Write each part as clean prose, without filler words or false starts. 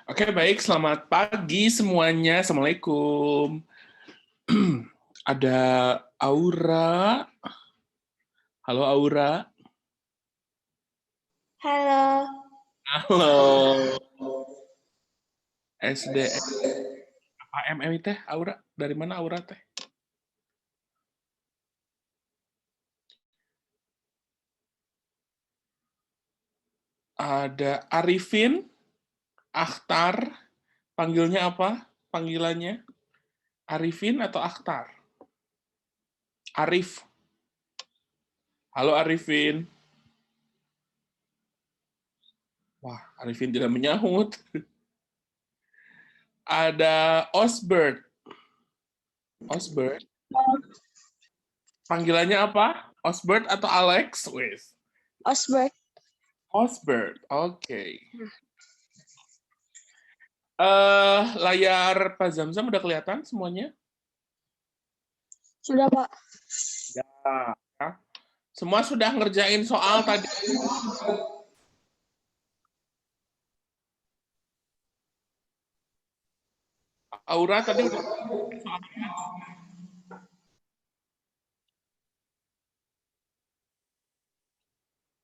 Oke, baik. Selamat pagi semuanya. Assalamualaikum. Ada Aura. Halo, Aura. Halo. Halo. SDM. Apa MM teh, Aura? Dari mana Aura teh? Ada Arifin, Akhtar. Panggilnya apa? Panggilannya? Arifin atau Akhtar? Arif. Halo, Arifin. Wah, Arifin tidak menyahut. Ada Osbert. Osbert. Panggilannya apa? Osbert atau Alex? Wes. Osbert. Osbert, oke. Layar Pak Zamzam udah kelihatan semuanya? Sudah, Pak. Ya. Semua sudah ngerjain soal tadi? Aura tadi udah soalnya?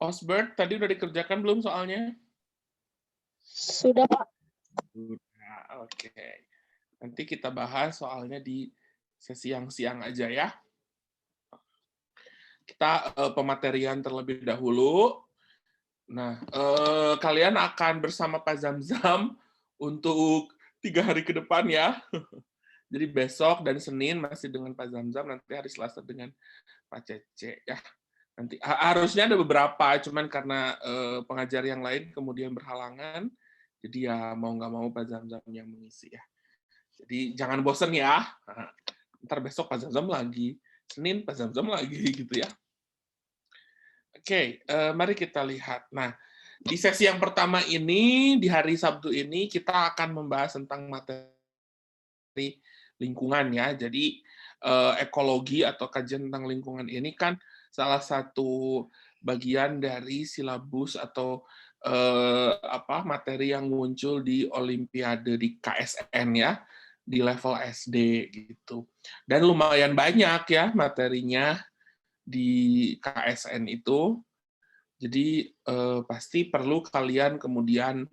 Osbert tadi udah dikerjakan belum soalnya? Sudah, Pak. Sudah, oke. Nanti kita bahas soalnya di sesi yang siang aja ya. Kita pematerian terlebih dahulu. Nah, kalian akan bersama Pak Zamzam untuk 3 hari ke depan ya. Jadi besok dan Senin masih dengan Pak Zamzam, nanti hari Selasa dengan Pak Cece ya. Nanti harusnya ada beberapa, cuman karena pengajar yang lain kemudian berhalangan, jadi ya mau nggak mau Pak Zamzam yang mengisi ya. Jadi jangan bosen ya. Ntar besok Pak Zamzam lagi, Senin Pak Zamzam lagi gitu ya. Oke, mari kita lihat. Nah, di sesi yang pertama ini, di hari Sabtu ini, kita akan membahas tentang materi lingkungan ya. Jadi, ekologi atau kajian tentang lingkungan ini kan salah satu bagian dari silabus atau materi yang muncul di Olimpiade di KSN ya, di level SD gitu. Dan lumayan banyak ya materinya di KSN itu. Jadi pasti perlu kalian kemudian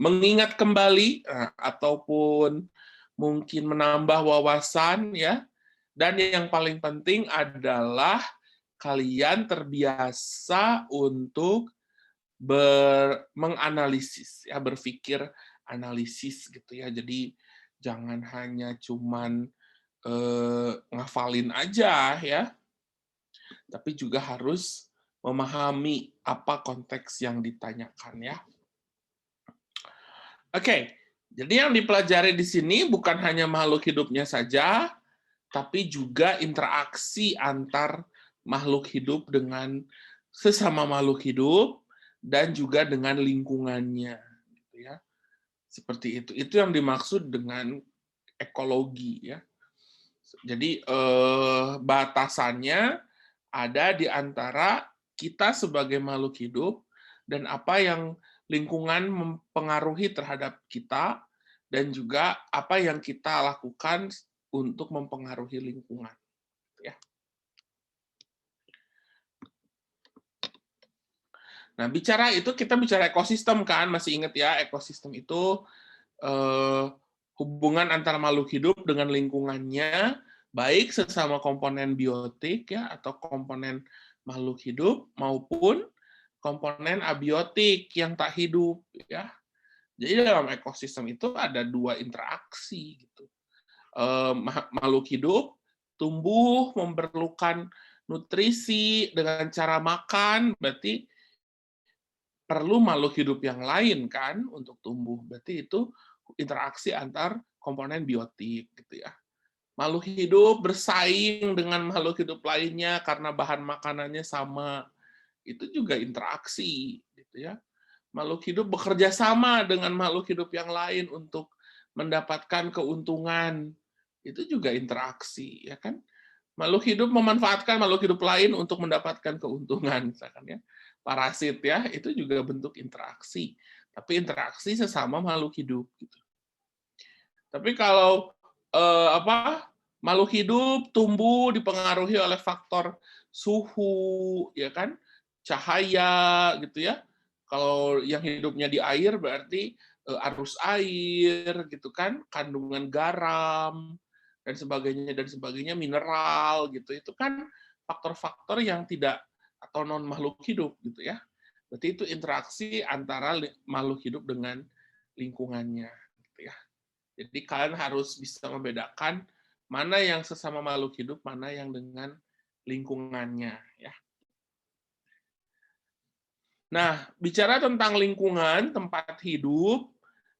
mengingat kembali ataupun mungkin menambah wawasan ya. Dan yang paling penting adalah kalian terbiasa untuk menganalisis ya, berpikir analisis gitu ya. Jadi jangan hanya cuman ngafalin aja ya, tapi juga harus memahami apa konteks yang ditanyakan ya. Oke, jadi yang dipelajari di sini bukan hanya makhluk hidupnya saja, tapi juga interaksi antar makhluk hidup dengan sesama makhluk hidup dan juga dengan lingkungannya, gitu ya. Seperti itu. Itu yang dimaksud dengan ekologi ya. Jadi batasannya ada di antara kita sebagai makhluk hidup dan apa yang lingkungan mempengaruhi terhadap kita dan juga apa yang kita lakukan untuk mempengaruhi lingkungan. Ya. Nah, bicara itu kita bicara ekosistem kan, masih ingat ya, ekosistem itu hubungan antara makhluk hidup dengan lingkungannya, baik sesama komponen biotik ya atau komponen makhluk hidup maupun komponen abiotik yang tak hidup ya. Jadi dalam ekosistem itu ada 2 interaksi gitu. Makhluk hidup tumbuh memerlukan nutrisi dengan cara makan, berarti perlu makhluk hidup yang lain kan untuk tumbuh. Berarti itu interaksi antar komponen biotik gitu ya. Makhluk hidup bersaing dengan makhluk hidup lainnya karena bahan makanannya sama. Itu juga interaksi gitu ya. Makhluk hidup bekerja sama dengan makhluk hidup yang lain untuk mendapatkan keuntungan. Itu juga interaksi ya kan. Makhluk hidup memanfaatkan makhluk hidup lain untuk mendapatkan keuntungan misalkan ya. Parasit ya, itu juga bentuk interaksi. tapi interaksi sesama makhluk hidup gitu. Tapi kalau makhluk hidup tumbuh dipengaruhi oleh faktor suhu, ya kan, cahaya, gitu ya. Kalau yang hidupnya di air berarti arus air, gitu kan, kandungan garam dan sebagainya, mineral, gitu. Itu kan faktor-faktor yang tidak atau non makhluk hidup, gitu ya. Berarti itu interaksi antara makhluk hidup dengan lingkungannya, gitu ya. Jadi kalian harus bisa membedakan mana yang sesama makhluk hidup, mana yang dengan lingkungannya, ya. Nah, bicara tentang lingkungan, tempat hidup,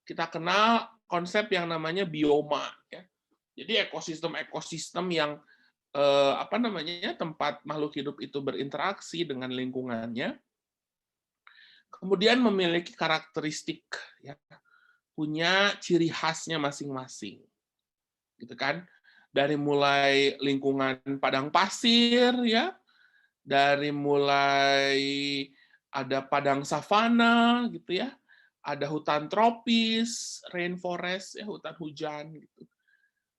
kita kenal konsep yang namanya bioma, ya. Jadi ekosistem-ekosistem yang tempat makhluk hidup itu berinteraksi dengan lingkungannya, kemudian memiliki karakteristik, ya, punya ciri khasnya masing-masing, gitu kan? Dari mulai lingkungan padang pasir, ya, dari mulai ada padang savana, gitu ya, ada hutan tropis, rainforest, ya, hutan hujan, gitu,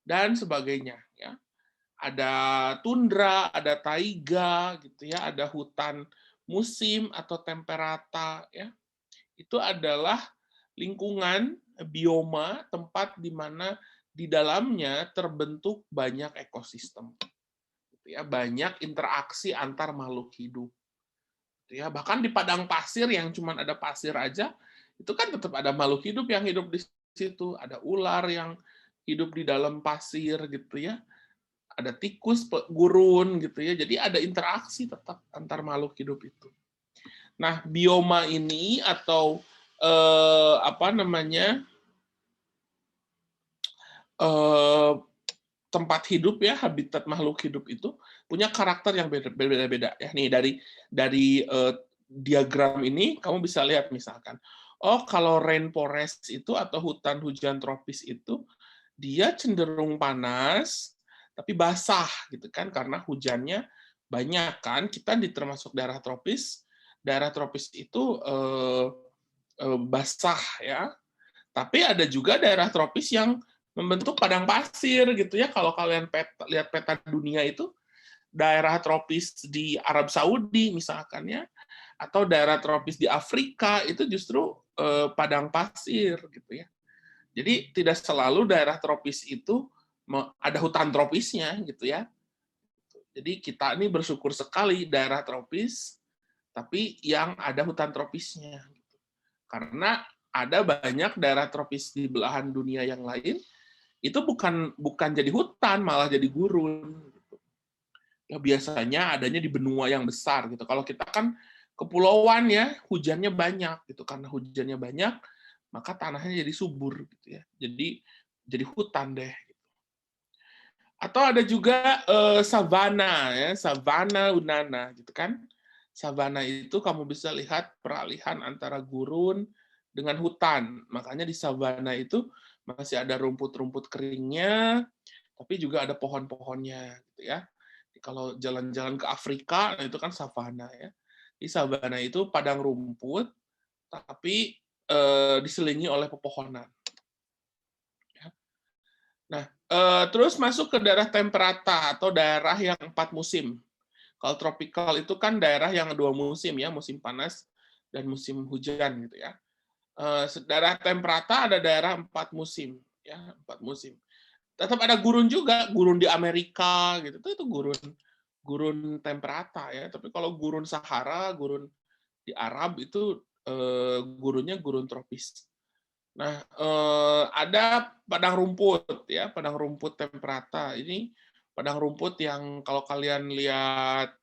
dan sebagainya, ya. Ada tundra, ada taiga, gitu ya, ada hutan musim atau temperata, ya. Itu adalah lingkungan bioma, tempat di mana di dalamnya terbentuk banyak ekosistem, gitu ya, banyak interaksi antar makhluk hidup, gitu ya. Bahkan di padang pasir yang cuma ada pasir aja, itu kan tetap ada makhluk hidup yang hidup di situ, ada ular yang hidup di dalam pasir, gitu ya, ada tikus, gurun, gitu ya. Jadi ada interaksi tetap antar makhluk hidup itu. Nah, bioma ini atau tempat hidup, ya, habitat makhluk hidup itu punya karakter yang berbeda-beda, ya. Nih dari diagram ini kamu bisa lihat misalkan, oh kalau rainforest itu atau hutan hujan tropis itu dia cenderung panas tapi basah, gitu kan, karena hujannya banyak kan. Kita termasuk daerah tropis. Daerah tropis itu basah, ya. Tapi ada juga daerah tropis yang membentuk padang pasir, gitu ya. Kalau kalian lihat peta dunia itu, daerah tropis di Arab Saudi misalkan, ya, atau daerah tropis di Afrika itu justru padang pasir, gitu ya. Jadi tidak selalu daerah tropis itu ada hutan tropisnya, gitu ya. Jadi kita ini bersyukur sekali daerah tropis, tapi yang ada hutan tropisnya, gitu. Karena ada banyak daerah tropis di belahan dunia yang lain itu bukan jadi hutan, malah jadi gurun, gitu. Ya biasanya adanya di benua yang besar, gitu. Kalau kita kan kepulauan, ya, hujannya banyak, gitu. Karena hujannya banyak, maka tanahnya jadi subur, gitu ya. Jadi hutan deh. Atau ada juga savana, ya, savana unana, gitu kan. Savana itu kamu bisa lihat peralihan antara gurun dengan hutan. Makanya di savana itu masih ada rumput-rumput keringnya, tapi juga ada pohon-pohonnya, gitu ya. Kalau jalan-jalan ke Afrika, nah itu kan savana, ya. Di savana itu padang rumput, tapi diselingi oleh pepohonan. Nah, terus masuk ke daerah temperata atau daerah yang 4 musim. Kalau tropikal itu kan daerah yang 2 musim, ya, musim panas dan musim hujan, gitu ya. Daerah temperata ada daerah 4 musim, ya, 4 musim. Tetap ada gurun juga, gurun di Amerika, gitu. Itu gurun gurun temperata, ya. Tapi kalau gurun Sahara, gurun di Arab itu gurunnya gurun tropis. Nah, ada padang rumput, ya, padang rumput temperata. Ini padang rumput yang kalau kalian lihat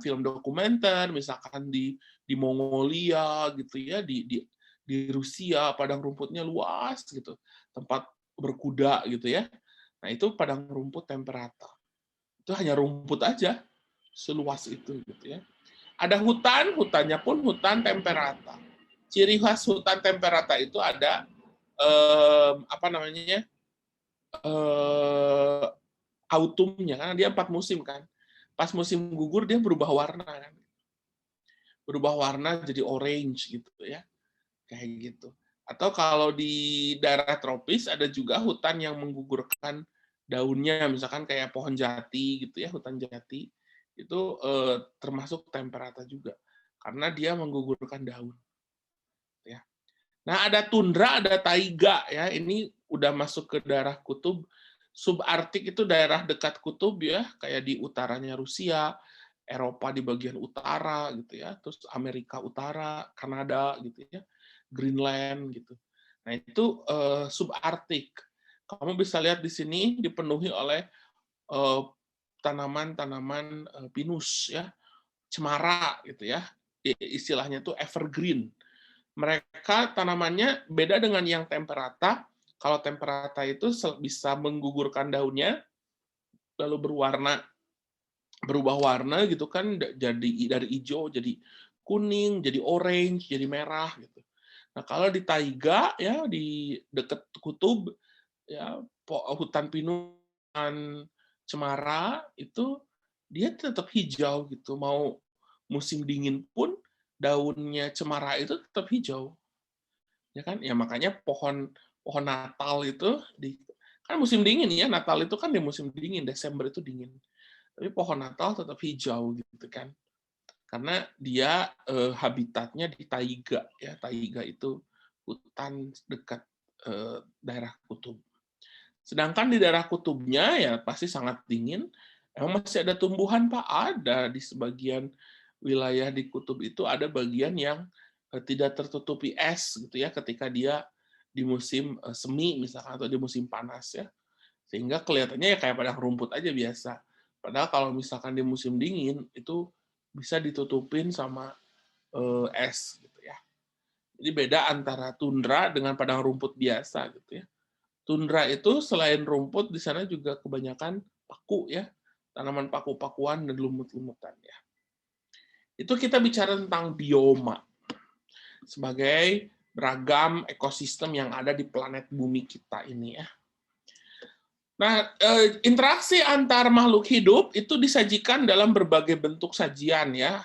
film dokumenter, misalkan di Mongolia, gitu ya, di Rusia, padang rumputnya luas, gitu, tempat berkuda, gitu ya. Nah, itu padang rumput temperata. Itu hanya rumput aja, seluas itu, gitu ya. Ada hutan, hutannya pun hutan temperata. Ciri khas hutan temperata itu ada autumnnya, karena dia 4 musim kan. Pas musim gugur dia berubah warna kan. Berubah warna jadi orange, gitu ya. kayak gitu. Atau kalau di daerah tropis ada juga hutan yang menggugurkan daunnya, misalkan kayak pohon jati gitu ya, hutan jati itu termasuk temperata juga karena dia menggugurkan daun. Ya. Nah, ada tundra, ada taiga ya. Ini udah masuk ke daerah kutub. Subarktik itu daerah dekat kutub ya, kayak di utaranya Rusia, Eropa di bagian utara gitu ya, terus Amerika Utara, Kanada gitu ya, Greenland gitu. Nah, itu subarktik. Kamu bisa lihat di sini dipenuhi oleh tanaman-tanaman pinus ya, cemara gitu ya. Istilahnya tuh evergreen. Mereka tanamannya beda dengan yang temperata. Kalau temperata itu bisa menggugurkan daunnya, lalu berubah warna gitu kan, jadi dari hijau jadi kuning, jadi orange, jadi merah gitu. Nah kalau di taiga ya di dekat kutub ya hutan pinus cemara itu dia tetap hijau gitu. Mau musim dingin pun daunnya cemara itu tetap hijau. Ya kan? Ya makanya pohon pohon Natal itu kan musim dingin ya, Natal itu kan di musim dingin, Desember itu dingin. Tapi pohon Natal tetap hijau gitu kan. Karena dia habitatnya di taiga ya. Taiga itu hutan dekat daerah kutub. Sedangkan di daerah kutubnya ya pasti sangat dingin. Emang masih ada tumbuhan Pak? Ada di sebagian wilayah di kutub itu ada bagian yang tidak tertutupi es gitu ya ketika dia di musim semi misalkan atau di musim panas ya. Sehingga kelihatannya ya kayak padang rumput aja biasa. Padahal kalau misalkan di musim dingin itu bisa ditutupin sama es gitu ya. Jadi beda antara tundra dengan padang rumput biasa gitu ya. Tundra itu selain rumput di sana juga kebanyakan paku ya, tanaman paku-pakuan dan lumut-lumutan ya. Itu kita bicara tentang bioma sebagai beragam ekosistem yang ada di planet bumi kita ini ya. Nah, interaksi antar makhluk hidup itu disajikan dalam berbagai bentuk sajian ya.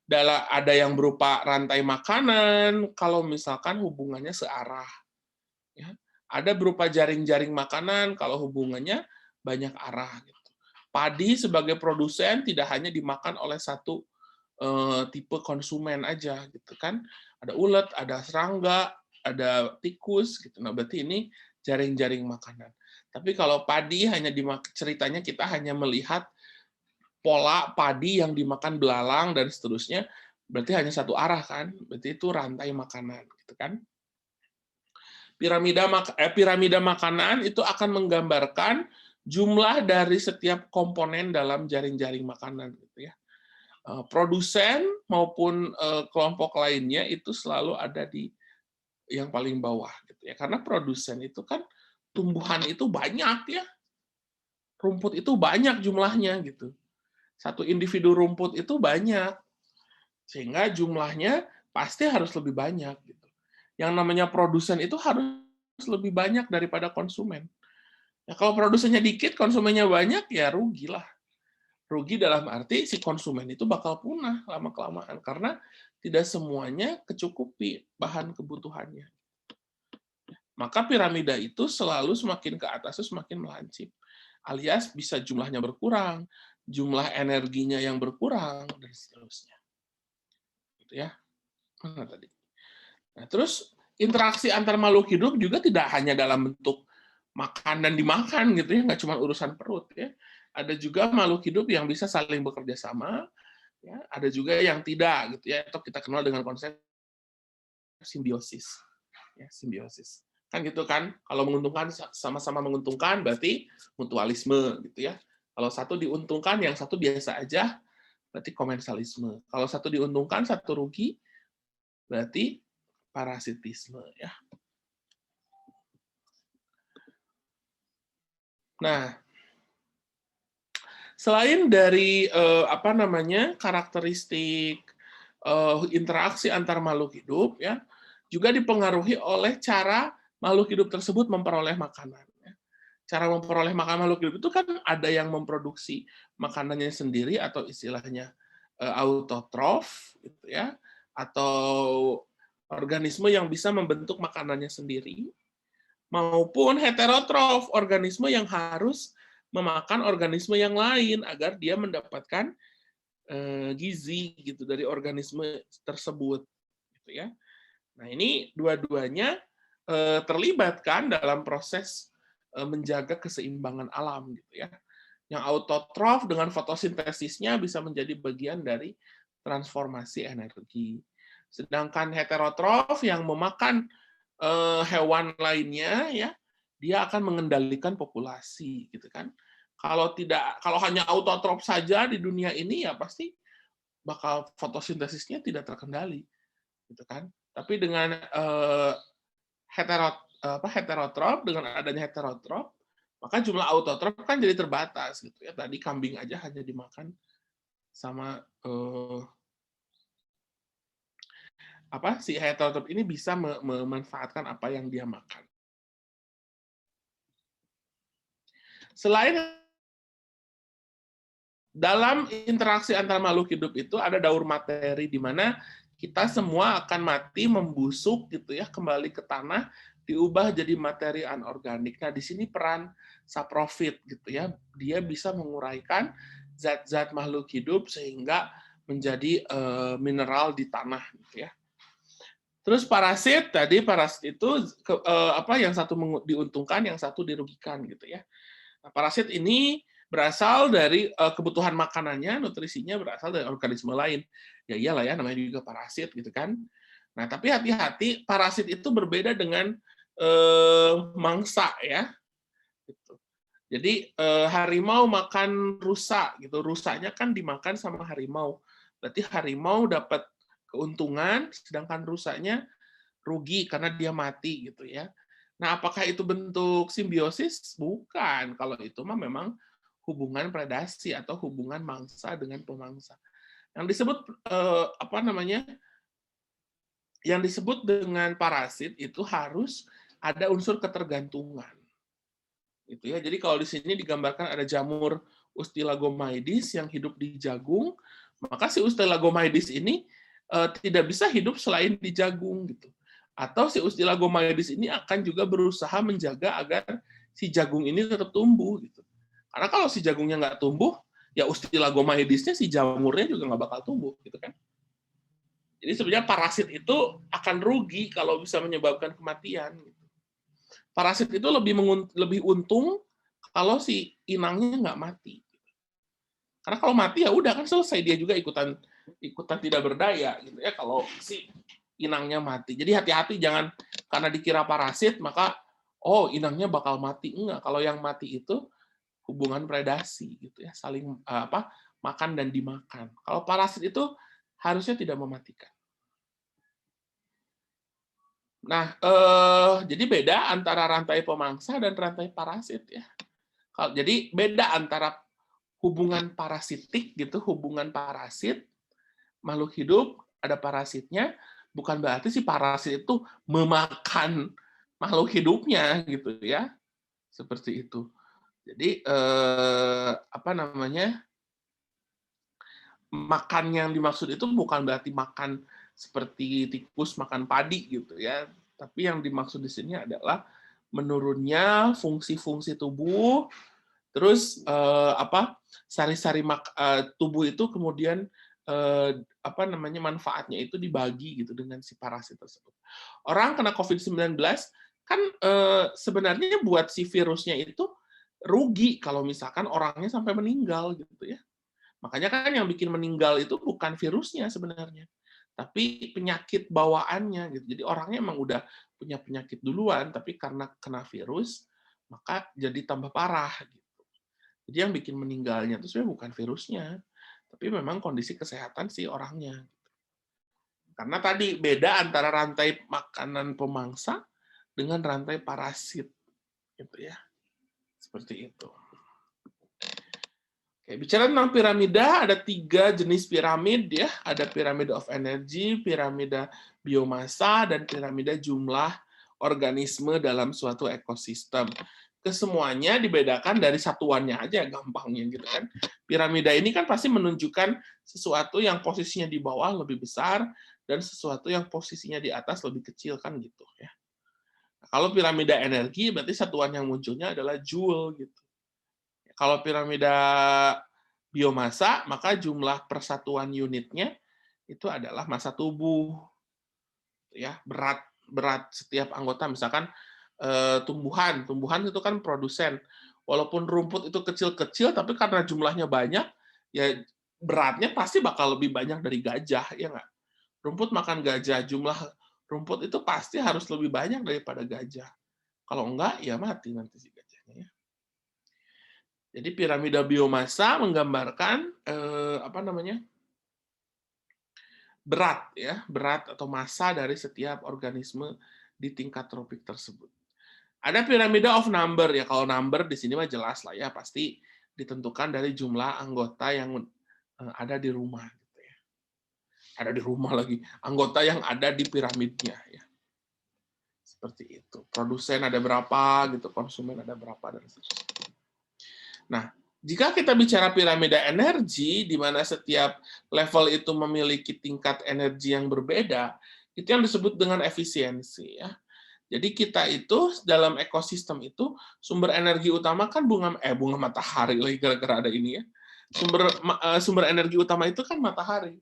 Ada yang berupa rantai makanan, kalau misalkan hubungannya searah. Ya. Ada berupa jaring-jaring makanan, kalau hubungannya banyak arah. Gitu. Padi sebagai produsen tidak hanya dimakan oleh satu tipe konsumen aja, gitu kan? Ada ulet, ada serangga, ada tikus, gitu. Nah, berarti ini jaring-jaring makanan. Tapi kalau padi hanya ceritanya kita hanya melihat pola padi yang dimakan belalang dan seterusnya, berarti hanya satu arah kan? Berarti itu rantai makanan, gitu kan? Piramida makanan itu akan menggambarkan jumlah dari setiap komponen dalam jaring-jaring makanan, gitu ya. Produsen maupun kelompok lainnya itu selalu ada di yang paling bawah, gitu ya. Karena produsen itu kan tumbuhan itu banyak ya, rumput itu banyak jumlahnya gitu. Satu individu rumput itu banyak, sehingga jumlahnya pasti harus lebih banyak gitu. Yang namanya produsen itu harus lebih banyak daripada konsumen. Ya, kalau produsennya dikit, konsumennya banyak, ya rugilah. Rugi dalam arti si konsumen itu bakal punah lama-kelamaan karena tidak semuanya kecukupi bahan kebutuhannya. Maka piramida itu selalu semakin ke atas semakin melancip. Alias bisa jumlahnya berkurang, jumlah energinya yang berkurang, dan seterusnya. Gitu ya. Mana tadi? Nah, terus interaksi antar makhluk hidup juga tidak hanya dalam bentuk makan dan dimakan gitu ya, nggak cuma urusan perut ya. Ada juga makhluk hidup yang bisa saling bekerja sama, ya. Ada juga yang tidak gitu ya. Atau kita kenal dengan konsep simbiosis. Ya, simbiosis. Kan gitu kan, kalau menguntungkan sama-sama menguntungkan berarti mutualisme gitu ya. Kalau satu diuntungkan, yang satu biasa aja, berarti komensalisme. Kalau satu diuntungkan, satu rugi, berarti parasitisme ya. Nah, selain dari apa namanya karakteristik interaksi antar makhluk hidup ya, juga dipengaruhi oleh cara makhluk hidup tersebut memperoleh makanan. Ya. Cara memperoleh makanan makhluk hidup itu kan ada yang memproduksi makanannya sendiri atau istilahnya autotrof, gitu ya, atau organisme yang bisa membentuk makanannya sendiri, maupun heterotrof, organisme yang harus memakan organisme yang lain agar dia mendapatkan gizi gitu dari organisme tersebut, gitu ya. Nah, ini dua-duanya terlibat kan dalam proses menjaga keseimbangan alam, gitu ya. Yang autotrof dengan fotosintesisnya bisa menjadi bagian dari transformasi energi. Sedangkan heterotrof yang memakan hewan lainnya, ya, dia akan mengendalikan populasi, gitu kan. Kalau hanya autotrof saja di dunia ini, ya pasti bakal fotosintesisnya tidak terkendali, gitu kan. Tapi dengan heterotrof, dengan adanya heterotrof, maka jumlah autotrof kan jadi terbatas, gitu ya. Tadi kambing aja hanya dimakan sama si heterotrof ini bisa memanfaatkan apa yang dia makan. Selain dalam interaksi antar makhluk hidup itu ada daur materi di mana kita semua akan mati, membusuk gitu ya, kembali ke tanah, diubah jadi materi anorganik. Nah, di sini peran saprofit gitu ya. Dia bisa menguraikan zat-zat makhluk hidup sehingga menjadi mineral di tanah gitu ya. Terus parasit itu yang satu diuntungkan, yang satu dirugikan gitu ya. Nah, parasit ini berasal dari kebutuhan makanannya, nutrisinya berasal dari organisme lain. Ya iyalah ya, namanya juga parasit gitu kan. Nah, tapi hati-hati, parasit itu berbeda dengan mangsa ya. Gitu. Jadi harimau makan rusa gitu, rusanya kan dimakan sama harimau. Berarti harimau dapat keuntungan, sedangkan rusanya rugi karena dia mati gitu ya. Nah, apakah itu bentuk simbiosis? Bukan. Kalau itu mah memang hubungan predasi atau hubungan mangsa dengan pemangsa. Yang disebut Yang disebut dengan parasit itu harus ada unsur ketergantungan. Gitu ya. Jadi kalau di sini digambarkan ada jamur Ustilagomaides yang hidup di jagung, maka si Ustilagomaides ini tidak bisa hidup selain di jagung gitu. Atau si Ustilagomaides ini akan juga berusaha menjaga agar si jagung ini tetap tumbuh gitu. Karena kalau si jagungnya nggak tumbuh, ya Ustilagomaides-nya si jamurnya juga nggak bakal tumbuh gitu kan. Jadi sebenarnya parasit itu akan rugi kalau bisa menyebabkan kematian. Parasit itu lebih untung kalau si inangnya nggak mati. Karena kalau mati ya udah kan selesai, dia juga ikutan tidak berdaya gitu ya kalau si inangnya mati. Jadi hati-hati, jangan karena dikira parasit maka inangnya bakal mati. Enggak, kalau yang mati itu hubungan predasi gitu ya, saling makan dan dimakan. Kalau parasit itu harusnya tidak mematikan. Nah, jadi beda antara rantai pemangsa dan rantai parasit ya. Jadi beda antara hubungan parasitik gitu, hubungan parasit, makhluk hidup ada parasitnya, bukan berarti si parasit itu memakan makhluk hidupnya gitu ya. Seperti itu. Jadi makan yang dimaksud itu bukan berarti makan seperti tikus makan padi gitu ya, tapi yang dimaksud di sini adalah menurunnya fungsi-fungsi tubuh, terus sari-sari tubuh itu kemudian manfaatnya itu dibagi gitu dengan si parasit tersebut. Orang kena COVID-19 kan sebenarnya buat si virusnya itu rugi kalau misalkan orangnya sampai meninggal gitu ya. Makanya kan yang bikin meninggal itu bukan virusnya sebenarnya, tapi penyakit bawaannya gitu. Jadi orangnya emang udah punya penyakit duluan, tapi karena kena virus, maka jadi tambah parah gitu. Jadi yang bikin meninggalnya itu sebenarnya bukan virusnya, tapi memang kondisi kesehatan si orangnya. Karena tadi beda antara rantai makanan pemangsa dengan rantai parasit, gitu ya. Seperti itu. Oke, bicara tentang piramida, ada 3 jenis piramid ya. Ada piramida of energy, piramida biomasa, dan piramida jumlah organisme dalam suatu ekosistem. kesemuanya dibedakan dari satuannya aja gampangnya gitu kan. Piramida ini kan pasti menunjukkan sesuatu yang posisinya di bawah lebih besar dan sesuatu yang posisinya di atas lebih kecil kan gitu ya. Kalau piramida energi berarti satuan yang munculnya adalah joule gitu. Kalau piramida biomasa maka jumlah persatuan unitnya itu adalah massa tubuh ya, berat setiap anggota. Misalkan tumbuhan itu kan produsen. Walaupun rumput itu kecil-kecil tapi karena jumlahnya banyak ya beratnya pasti bakal lebih banyak dari gajah ya nggak? Rumput makan gajah, jumlah rumput itu pasti harus lebih banyak daripada gajah. Kalau enggak, ya mati nanti si gajahnya. Ya. Jadi piramida biomasa menggambarkan berat atau massa dari setiap organisme di tingkat tropik tersebut. Ada piramida of number ya. Kalau number di sini mah jelas lah ya, pasti ditentukan dari jumlah anggota yang ada di rumah. Ada di rumah lagi, anggota yang ada di piramidnya ya. Seperti itu. Produsen ada berapa gitu, konsumen ada berapa dan seterusnya. Nah, jika kita bicara piramida energi di mana setiap level itu memiliki tingkat energi yang berbeda, itu yang disebut dengan efisiensi ya. Jadi kita itu dalam ekosistem itu sumber energi utama kan bunga matahari lagi gara-gara ada ini ya. Sumber energi utama itu kan matahari.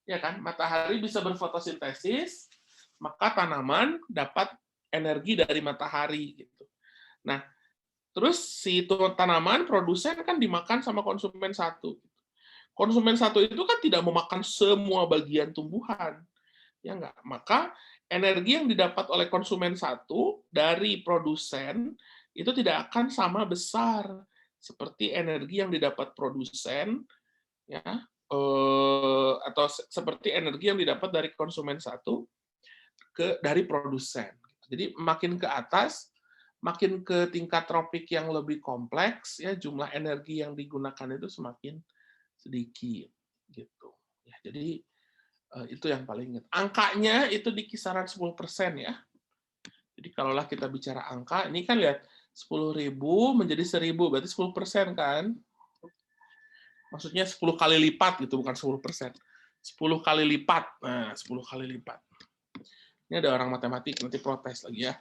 Ya kan? Matahari bisa berfotosintesis, maka tanaman dapat energi dari matahari gitu. Nah, terus si tanaman produsen kan dimakan sama konsumen satu. Konsumen satu itu kan tidak memakan semua bagian tumbuhan. Ya enggak? Maka energi yang didapat oleh konsumen satu dari produsen itu tidak akan sama besar seperti energi yang didapat produsen ya atau seperti energi yang didapat dari konsumen satu dari produsen. Jadi makin ke atas, makin ke tingkat tropik yang lebih kompleks, ya jumlah energi yang digunakan itu semakin sedikit, gitu. Ya, jadi itu yang paling ingat. Angkanya itu di kisaran 10% ya. Jadi kalaulah kita bicara angka, ini kan lihat 10.000 menjadi 1.000 berarti 10% kan? Maksudnya 10 kali lipat gitu, bukan 10%. 10 kali lipat. Nah, 10 kali lipat. Ini ada orang matematik, nanti protes lagi ya.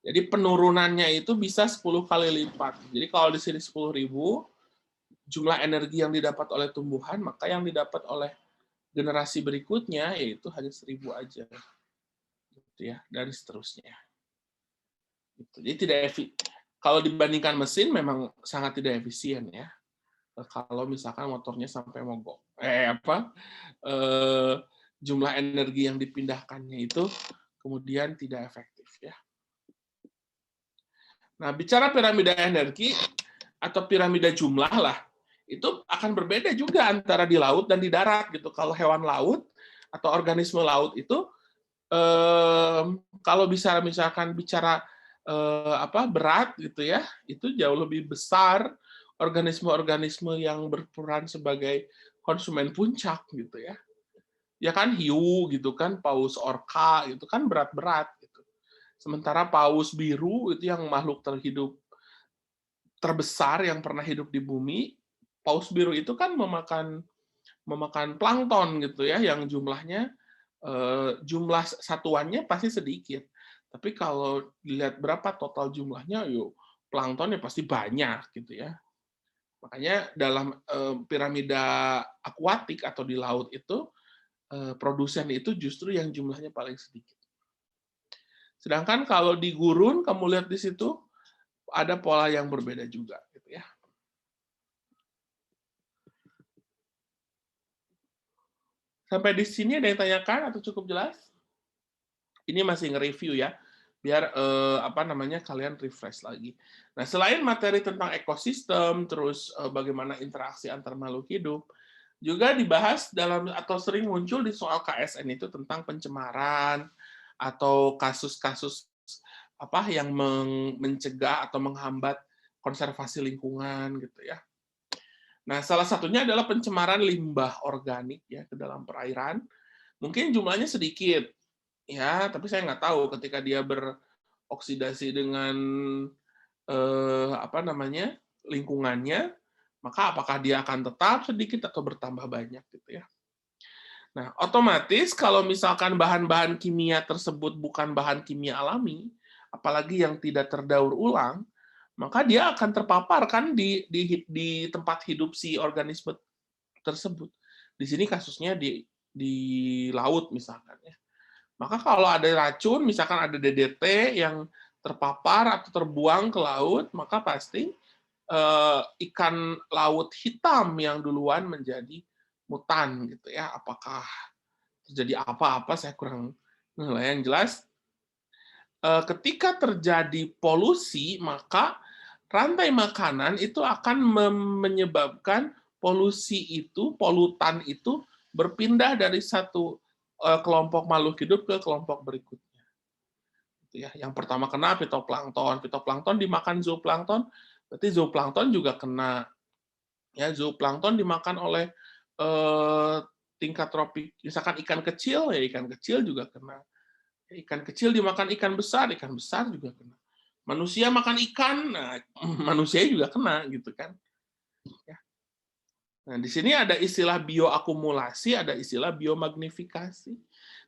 Jadi penurunannya itu bisa 10 kali lipat. Jadi kalau di sini 10.000, jumlah energi yang didapat oleh tumbuhan, maka yang didapat oleh generasi berikutnya yaitu hanya 1.000 aja. Gitu ya, dan seterusnya. Gitu. Jadi tidak kalau dibandingkan mesin memang sangat tidak efisien ya. Kalau misalkan motornya sampai mogok. Jumlah energi yang dipindahkannya itu kemudian tidak efektif ya. Nah, bicara piramida energi atau piramida jumlah lah, itu akan berbeda juga antara di laut dan di darat gitu. Kalau hewan laut atau organisme laut itu kalau bisa misalkan bicara berat gitu ya, itu jauh lebih besar organisme-organisme yang berperan sebagai konsumen puncak gitu ya. Ya kan hiu gitu kan, paus orca itu kan berat-berat gitu. Sementara paus biru itu yang makhluk terhidup terbesar yang pernah hidup di bumi, paus biru itu kan memakan plankton gitu ya, yang jumlahnya jumlah satuannya pasti sedikit. Tapi kalau dilihat berapa total jumlahnya, yuk planktonnya pasti banyak gitu ya. Makanya dalam piramida akuatik atau di laut itu produsen itu justru yang jumlahnya paling sedikit. Sedangkan kalau di gurun kamu lihat di situ ada pola yang berbeda juga gitu ya. Sampai di sini ada yang tanyakan atau cukup jelas? Ini masih nge-review ya, biar kalian refresh lagi. Nah, selain materi tentang ekosistem, terus bagaimana interaksi antar makhluk hidup, juga dibahas dalam atau sering muncul di soal KSN itu tentang pencemaran atau kasus-kasus yang mencegah atau menghambat konservasi lingkungan gitu ya. Nah, salah satunya adalah pencemaran limbah organik ya ke dalam perairan. Mungkin jumlahnya sedikit, ya, tapi saya nggak tahu ketika dia beroksidasi dengan lingkungannya, maka apakah dia akan tetap sedikit atau bertambah banyak gitu ya. Nah, otomatis kalau misalkan bahan-bahan kimia tersebut bukan bahan kimia alami, apalagi yang tidak terdaur ulang, maka dia akan terpapar kan di tempat hidup si organisme tersebut. Di sini kasusnya di laut misalkan ya. Maka kalau ada racun, misalkan ada DDT yang terpapar atau terbuang ke laut, maka pasti ikan laut hitam yang duluan menjadi mutan gitu ya. Apakah terjadi apa-apa saya kurang menilai. Yang jelas ketika terjadi polusi, maka rantai makanan itu akan menyebabkan polutan itu berpindah dari satu kelompok makhluk hidup ke kelompok berikutnya. Gitu ya. Yang pertama kena fitoplankton. Fitoplankton dimakan zooplankton, berarti zooplankton juga kena. Ya, zooplankton dimakan oleh tingkat tropik. Misalkan ikan kecil, ya ikan kecil juga kena. Ikan kecil dimakan ikan besar juga kena. Manusia makan ikan, nah, manusia juga kena gitu kan. Ya. Nah, di sini ada istilah bioakumulasi, ada istilah biomagnifikasi.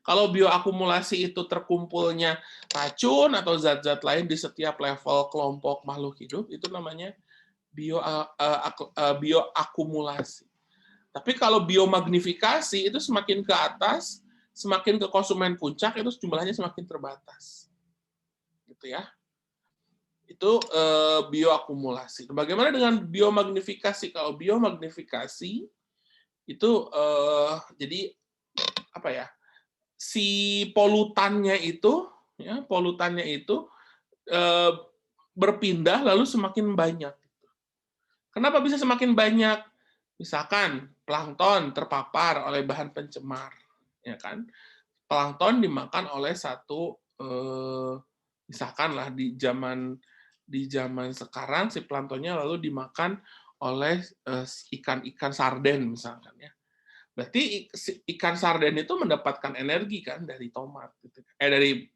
Kalau bioakumulasi itu terkumpulnya racun atau zat-zat lain di setiap level kelompok makhluk hidup, itu namanya bioakumulasi. Tapi kalau biomagnifikasi itu semakin ke atas, semakin ke konsumen puncak itu jumlahnya semakin terbatas. Gitu ya. Itu bioakumulasi. Bagaimana dengan biomagnifikasi? Kalau biomagnifikasi itu jadi apa ya? Si polutannya itu berpindah lalu semakin banyak. Kenapa bisa semakin banyak? Misalkan plankton terpapar oleh bahan pencemar, ya kan? Plankton dimakan oleh satu misalkanlah di zaman sekarang si planktonnya lalu dimakan oleh ikan-ikan sarden misalkan ya. Berarti ikan sarden itu mendapatkan energi kan dari tomat gitu. Dari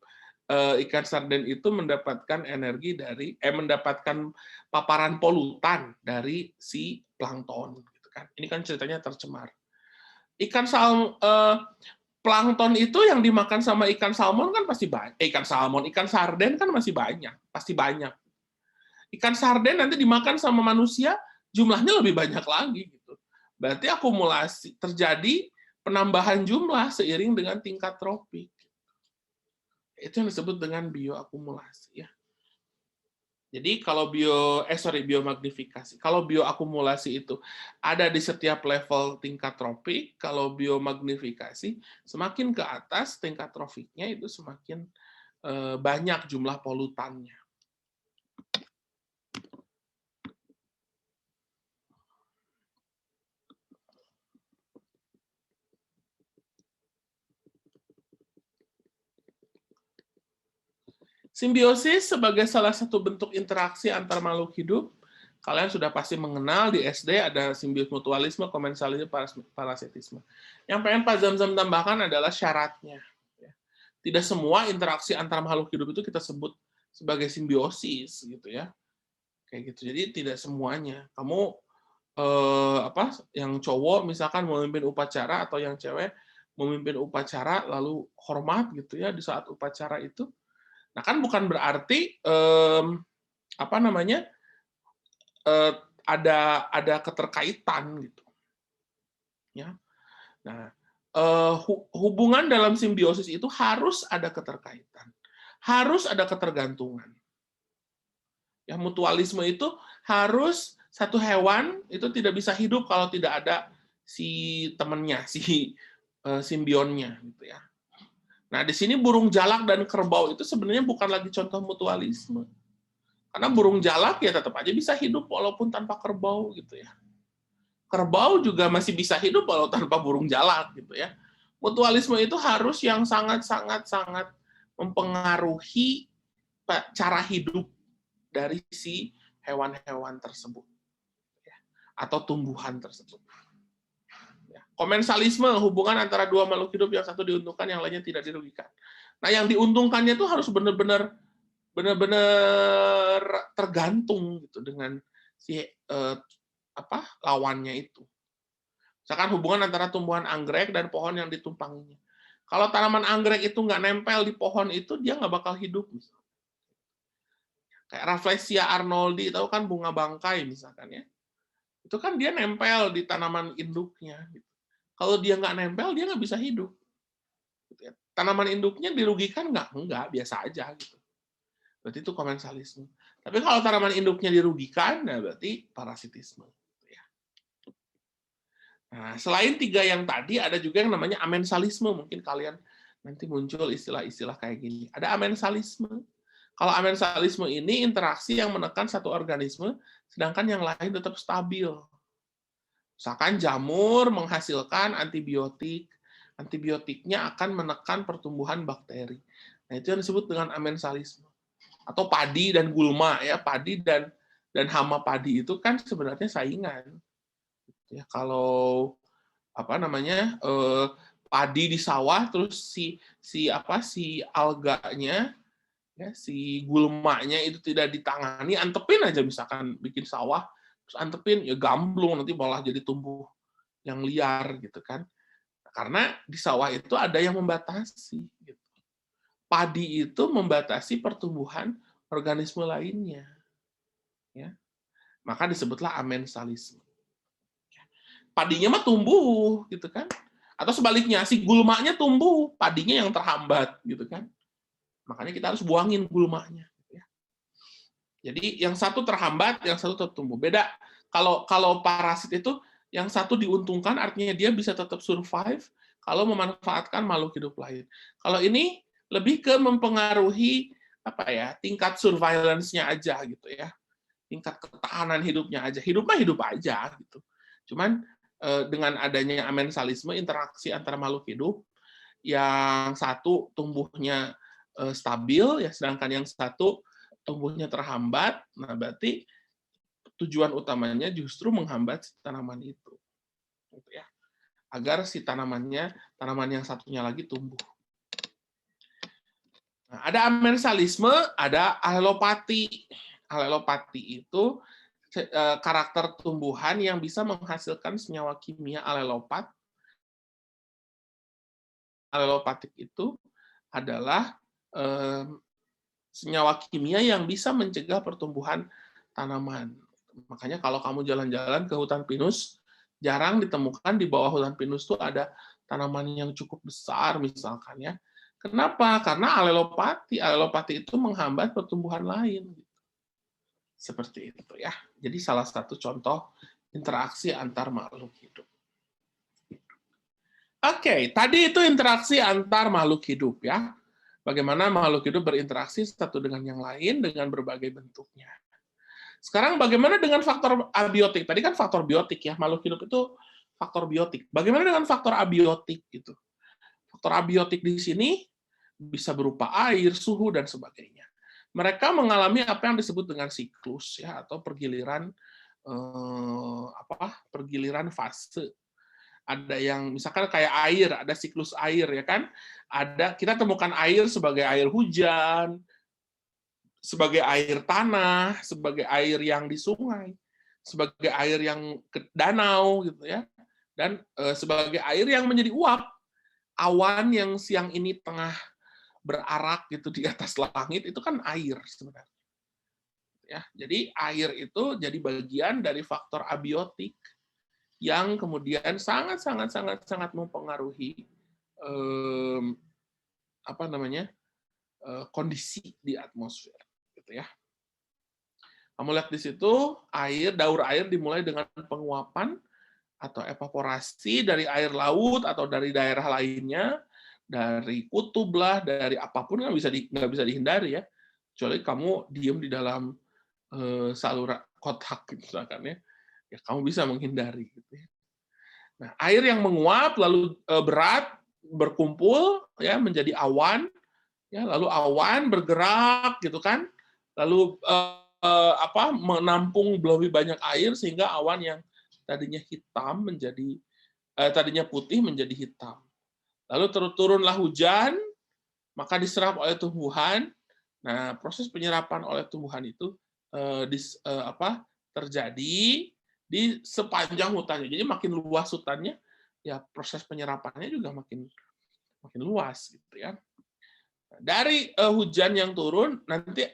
ikan sarden itu mendapatkan energi dari mendapatkan paparan polutan dari si plankton gitu kan. Ini kan ceritanya tercemar. Plankton itu yang dimakan sama ikan salmon kan pasti banyak. Ikan sarden kan masih banyak, pasti banyak. Ikan sarden nanti dimakan sama manusia, jumlahnya lebih banyak lagi gitu. Berarti akumulasi terjadi penambahan jumlah seiring dengan tingkat tropik. Itu yang disebut dengan bioakumulasi ya. Jadi kalau biomagnifikasi. Kalau bioakumulasi itu ada di setiap level tingkat tropik, kalau biomagnifikasi semakin ke atas tingkat trofiknya itu semakin banyak jumlah polutannya. Simbiosis sebagai salah satu bentuk interaksi antar makhluk hidup, kalian sudah pasti mengenal di SD ada simbiosis mutualisme, komensalisme, parasitisme. Yang pengen Pak Zamzam tambahkan adalah syaratnya. Tidak semua interaksi antar makhluk hidup itu kita sebut sebagai simbiosis gitu ya. Kayak gitu. Jadi tidak semuanya. Kamu yang cowok misalkan memimpin upacara atau yang cewek memimpin upacara lalu hormat gitu ya di saat upacara itu. Nah, kan bukan berarti ada keterkaitan gitu. Ya. Nah, hubungan dalam simbiosis itu harus ada keterkaitan. Harus ada ketergantungan. Ya, mutualisme itu harus satu hewan itu tidak bisa hidup kalau tidak ada si temannya, si simbionnya gitu ya. Nah, di sini burung jalak dan kerbau itu sebenarnya bukan lagi contoh mutualisme. Karena burung jalak ya tetap aja bisa hidup walaupun tanpa kerbau gitu ya. Kerbau juga masih bisa hidup walau tanpa burung jalak gitu ya. Mutualisme itu harus yang sangat mempengaruhi cara hidup dari si hewan-hewan tersebut ya, atau tumbuhan tersebut. Komensalisme, hubungan antara dua makhluk hidup yang satu diuntungkan, yang lainnya tidak dirugikan. Nah, yang diuntungkannya itu harus benar-benar benar-benar tergantung gitu dengan si lawannya itu. Misalkan hubungan antara tumbuhan anggrek dan pohon yang ditumpanginya. Kalau tanaman anggrek itu nggak nempel di pohon itu, dia nggak bakal hidup. Kayak Rafflesia arnoldi, tahu kan bunga bangkai misalkan ya. Itu kan dia nempel di tanaman induknya. Kalau dia nggak nempel, dia nggak bisa hidup. Tanaman induknya dirugikan nggak? Enggak, biasa aja. Gitu. Berarti itu komensalisme. Tapi kalau tanaman induknya dirugikan, nah berarti parasitisme. Nah, selain 3 yang tadi, ada juga yang namanya amensalisme. Mungkin kalian nanti muncul istilah-istilah kayak gini. Ada amensalisme. Kalau amensalisme ini interaksi yang menekan satu organisme, sedangkan yang lain tetap stabil. Misalkan jamur menghasilkan antibiotik, antibiotiknya akan menekan pertumbuhan bakteri. Nah, itu yang disebut dengan amensalisme. Atau padi dan gulma, ya, padi dan hama padi itu kan sebenarnya saingan. Ya, kalau padi di sawah, terus si alganya, ya, si gulmanya itu tidak ditangani, antepin aja misalkan bikin sawah, terus antepin ya gamblung, nanti malah jadi tumbuh yang liar gitu kan. Karena di sawah itu ada yang membatasi. Gitu. Padi itu membatasi pertumbuhan organisme lainnya. Ya. Maka disebutlah amensalisme. Padinya mah tumbuh gitu kan, atau sebaliknya si gulmanya tumbuh, padinya yang terhambat gitu kan, makanya kita harus buangin gulmanya. Jadi yang satu terhambat, yang satu tetap tumbuh. Beda kalau parasit itu yang satu diuntungkan, artinya dia bisa tetap survive kalau memanfaatkan makhluk hidup lain. Kalau ini lebih ke mempengaruhi tingkat surveillance-nya aja gitu ya, tingkat ketahanan hidupnya aja. Hidup mah hidup aja gitu. Cuman dengan adanya amensalisme, interaksi antara makhluk hidup, yang satu tumbuhnya stabil, ya, sedangkan yang satu tumbuhnya terhambat. Nah, berarti tujuan utamanya justru menghambat si tanaman itu, gitu ya, agar si tanaman yang satunya lagi tumbuh. Nah, ada amensalisme, ada alelopati. Alelopati itu karakter tumbuhan yang bisa menghasilkan senyawa kimia alelopat. Alelopatik itu adalah senyawa kimia yang bisa mencegah pertumbuhan tanaman. Makanya kalau kamu jalan-jalan ke hutan pinus, jarang ditemukan di bawah hutan pinus itu ada tanaman yang cukup besar misalkan ya. Kenapa? Karena alelopati. Alelopati itu menghambat pertumbuhan lain. Seperti itu ya. Jadi salah satu contoh interaksi antar makhluk hidup. Oke, tadi itu interaksi antar makhluk hidup ya. Bagaimana makhluk hidup berinteraksi satu dengan yang lain dengan berbagai bentuknya. Sekarang bagaimana dengan faktor abiotik? Tadi kan faktor biotik ya, makhluk hidup itu faktor biotik. Bagaimana dengan faktor abiotik gitu? Faktor abiotik di sini bisa berupa air, suhu dan sebagainya. Mereka mengalami apa yang disebut dengan siklus ya, atau pergiliran pergiliran fase. Ada yang misalkan kayak air, ada siklus air ya kan? Kita temukan air sebagai air hujan, sebagai air tanah, sebagai air yang di sungai, sebagai air yang ke danau gitu ya. Dan sebagai air yang menjadi uap. Awan yang siang ini tengah berarak gitu di atas langit itu kan air sebenarnya. Ya, jadi air itu jadi bagian dari faktor abiotik yang kemudian sangat mempengaruhi kondisi di atmosfer, gitu ya. Kamu lihat di situ daur air dimulai dengan penguapan atau evaporasi dari air laut atau dari daerah lainnya, dari kutub lah, dari apapun nggak bisa dihindari ya, kecuali kamu diem di dalam saluran kotak misalkan ya kamu bisa menghindari gitu ya. Nah, air yang menguap lalu berat berkumpul ya menjadi awan ya, lalu awan bergerak gitu kan, lalu menampung lebih banyak air sehingga awan yang tadinya hitam tadinya putih menjadi hitam. Lalu turunlah hujan, maka diserap oleh tumbuhan Nah, proses penyerapan oleh tumbuhan itu terjadi di sepanjang hutannya. Jadi makin luas hutannya, ya proses penyerapannya juga makin makin luas gitu ya. Dari hujan yang turun nanti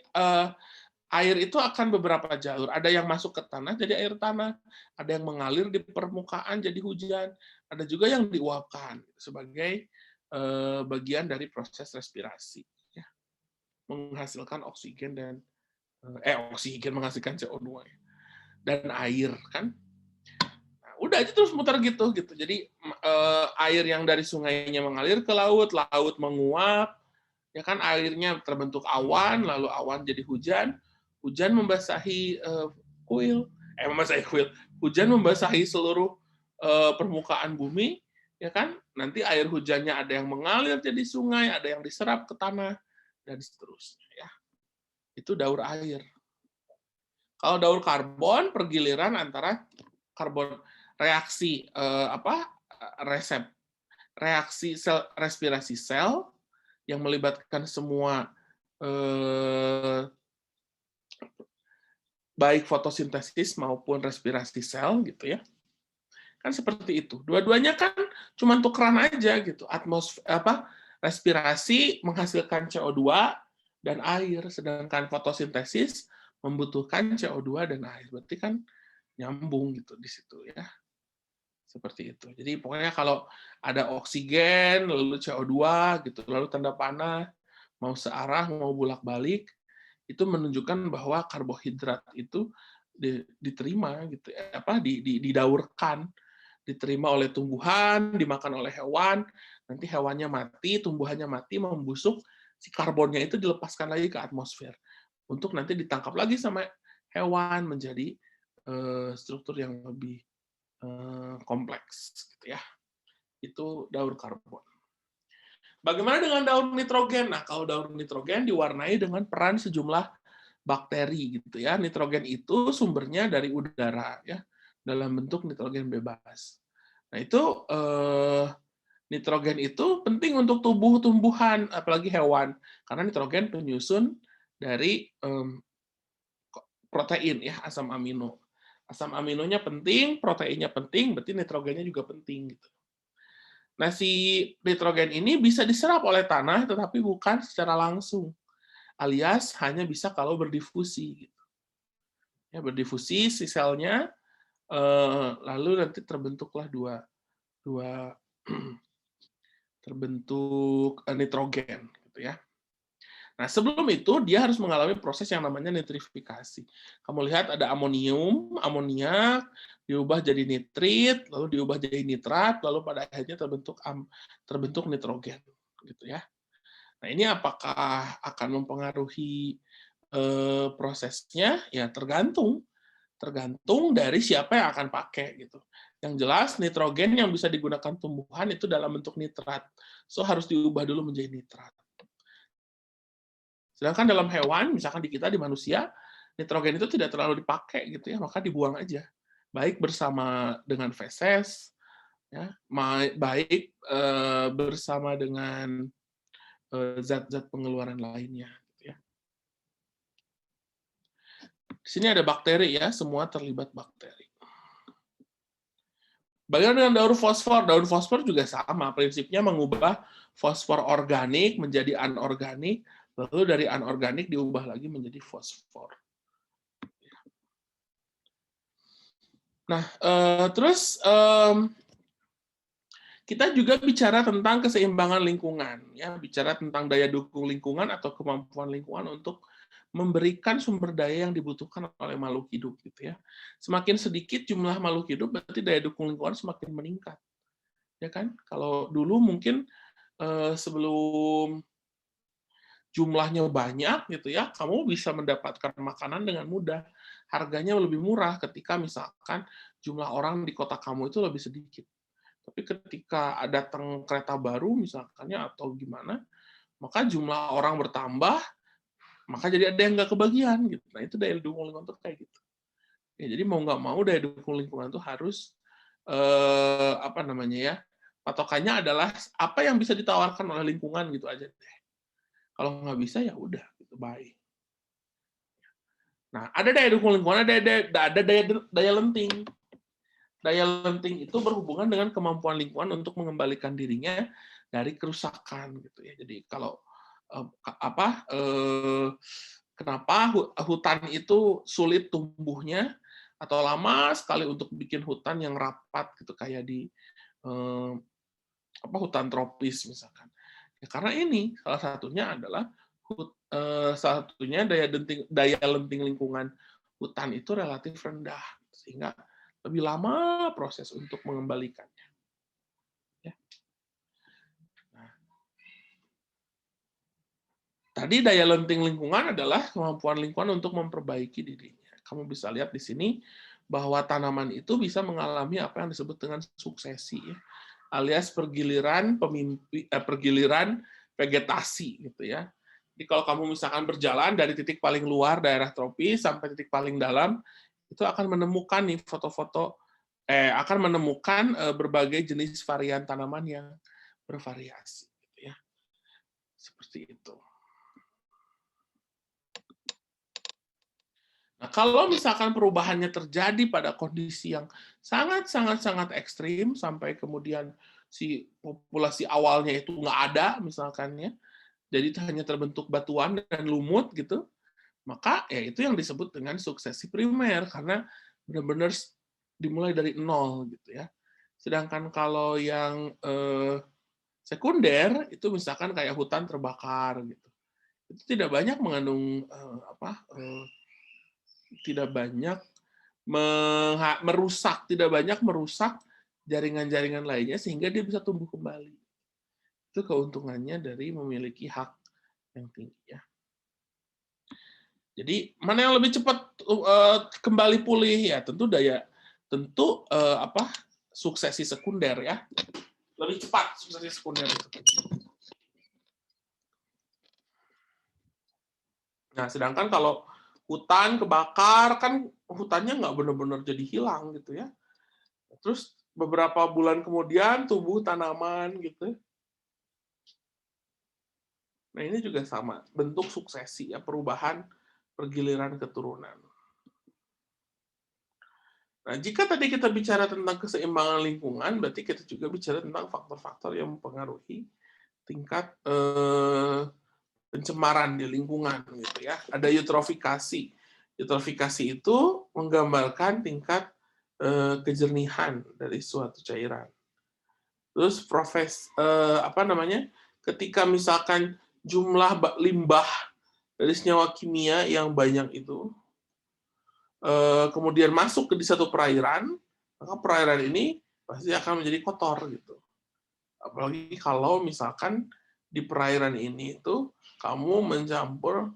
air itu akan beberapa jalur. Ada yang masuk ke tanah jadi air tanah, ada yang mengalir di permukaan jadi hujan, ada juga yang diuapkan sebagai bagian dari proses respirasi, ya, menghasilkan oksigen dan oksigen menghasilkan CO2 ya, dan air kan. Nah, udah aja terus muter gitu gitu. Jadi air yang dari sungainya mengalir ke laut, laut menguap, ya kan airnya terbentuk awan, lalu awan jadi hujan, hujan membasahi kuil, hujan membasahi seluruh permukaan bumi, ya kan? Nanti air hujannya ada yang mengalir jadi sungai, ada yang diserap ke tanah dan seterusnya, ya. Itu daur air. Kalau daur karbon pergiliran antara karbon reaksi reaksi sel respirasi sel yang melibatkan semua baik fotosintesis maupun respirasi sel gitu ya. Kan seperti itu. Dua-duanya kan cuma tukeran aja gitu. Respirasi menghasilkan CO2 dan air, sedangkan fotosintesis membutuhkan CO2 dan air. Berarti kan nyambung gitu di situ ya. Seperti itu. Jadi pokoknya kalau ada oksigen, lalu CO2 gitu, lalu tanda panah, mau searah, mau bolak-balik, itu menunjukkan bahwa karbohidrat itu diterima gitu, didaurkan, diterima oleh tumbuhan, dimakan oleh hewan, nanti hewannya mati, tumbuhannya mati, membusuk, si karbonnya itu dilepaskan lagi ke atmosfer untuk nanti ditangkap lagi sama hewan menjadi struktur yang lebih kompleks gitu ya. Itu daur karbon. Bagaimana dengan daur nitrogen? Nah, kalau daur nitrogen diwarnai dengan peran sejumlah bakteri gitu ya. Nitrogen itu sumbernya dari udara ya, dalam bentuk nitrogen bebas. Nah, itu nitrogen itu penting untuk tumbuh-tumbuhan, apalagi hewan, karena nitrogen penyusun dari protein ya, asam amino. Asam aminonya penting, proteinnya penting, berarti nitrogennya juga penting gitu. Nah, si nitrogen ini bisa diserap oleh tanah tetapi bukan secara langsung, alias hanya bisa kalau berdifusi gitu. Ya, berdifusi si selnya lalu nanti terbentuklah dua terbentuk nitrogen gitu ya. Nah, sebelum itu dia harus mengalami proses yang namanya nitrifikasi. Kamu lihat ada amonium, amoniak, diubah jadi nitrit, lalu diubah jadi nitrat, lalu pada akhirnya terbentuk nitrogen, gitu ya. Nah, ini apakah akan mempengaruhi prosesnya? Ya tergantung dari siapa yang akan pakai gitu. Yang jelas nitrogen yang bisa digunakan tumbuhan itu dalam bentuk nitrat, so harus diubah dulu menjadi nitrat. Sedangkan dalam hewan, misalkan di kita, di manusia, nitrogen itu tidak terlalu dipakai gitu ya, maka dibuang aja. Baik bersama dengan feses, ya, baik bersama dengan zat-zat pengeluaran lainnya. Gitu ya. Di sini ada bakteri ya, semua terlibat bakteri. Bagaimana dengan daur fosfor? Daur fosfor juga sama, prinsipnya mengubah fosfor organik menjadi anorganik, lalu dari anorganik diubah lagi menjadi fosfor. Nah, terus kita juga bicara tentang keseimbangan lingkungan, ya, bicara tentang daya dukung lingkungan atau kemampuan lingkungan untuk memberikan sumber daya yang dibutuhkan oleh makhluk hidup, gitu ya. Semakin sedikit jumlah makhluk hidup, berarti daya dukung lingkungan semakin meningkat, ya kan? Kalau dulu mungkin sebelum jumlahnya banyak gitu ya, kamu bisa mendapatkan makanan dengan mudah. Harganya lebih murah ketika misalkan jumlah orang di kota kamu itu lebih sedikit. Tapi ketika datang kereta baru misalkannya atau gimana, maka jumlah orang bertambah, maka jadi ada yang nggak kebagian gitu. Nah, itu daya dukung lingkungan tuh kayak gitu. Ya, jadi mau nggak mau daya dukung lingkungan tuh harus patokannya adalah apa yang bisa ditawarkan oleh lingkungan gitu aja deh. Kalau nggak bisa ya udah gitu. baik. Nah, ada daya dukung lingkungan, ada daya lenting. Daya lenting itu berhubungan dengan kemampuan lingkungan untuk mengembalikan dirinya dari kerusakan, gitu ya. Jadi kalau kenapa hutan itu sulit tumbuhnya atau lama sekali untuk bikin hutan yang rapat, gitu kayak di hutan tropis misalkan. Ya, karena ini salah satunya adalah daya lenting lingkungan hutan itu relatif rendah, sehingga lebih lama proses untuk mengembalikannya. Ya. Nah, tadi daya lenting lingkungan adalah kemampuan lingkungan untuk memperbaiki dirinya. Kamu bisa lihat di sini bahwa tanaman itu bisa mengalami apa yang disebut dengan suksesi, ya, alias pergiliran vegetasi, gitu ya. Jadi kalau kamu misalkan berjalan dari titik paling luar daerah tropis sampai titik paling dalam, itu akan menemukan nih akan menemukan berbagai jenis varian tanaman yang bervariasi, gitu ya. Seperti itu. Nah, kalau misalkan perubahannya terjadi pada kondisi yang sangat ekstrim sampai kemudian si populasi awalnya itu nggak ada misalkan ya, jadi hanya terbentuk batuan dan lumut gitu, maka ya itu yang disebut dengan suksesi primer karena benar-benar dimulai dari nol gitu ya. Sedangkan kalau yang sekunder itu misalkan kayak hutan terbakar gitu, itu tidak banyak mengandung tidak banyak merusak jaringan-jaringan lainnya sehingga dia bisa tumbuh kembali. Itu keuntungannya dari memiliki hak yang tinggi ya. Jadi mana yang lebih cepat kembali pulih ya suksesi sekunder ya. Lebih cepat suksesi sekunder itu. Nah, sedangkan kalau hutan kebakar kan hutannya nggak benar-benar jadi hilang gitu ya. Terus beberapa bulan kemudian tumbuh tanaman gitu. Nah, ini juga sama, bentuk suksesi ya, perubahan pergiliran keturunan. Nah, jika tadi kita bicara tentang keseimbangan lingkungan, berarti kita juga bicara tentang faktor-faktor yang mempengaruhi tingkat pencemaran di lingkungan gitu ya. Ada eutrofikasi. Eutrofikasi itu menggambarkan tingkat kejernihan dari suatu cairan. Terus ketika misalkan jumlah limbah dari senyawa kimia yang banyak itu kemudian masuk ke di satu perairan, maka perairan ini pasti akan menjadi kotor gitu. Apalagi kalau misalkan di perairan ini itu kamu mencampur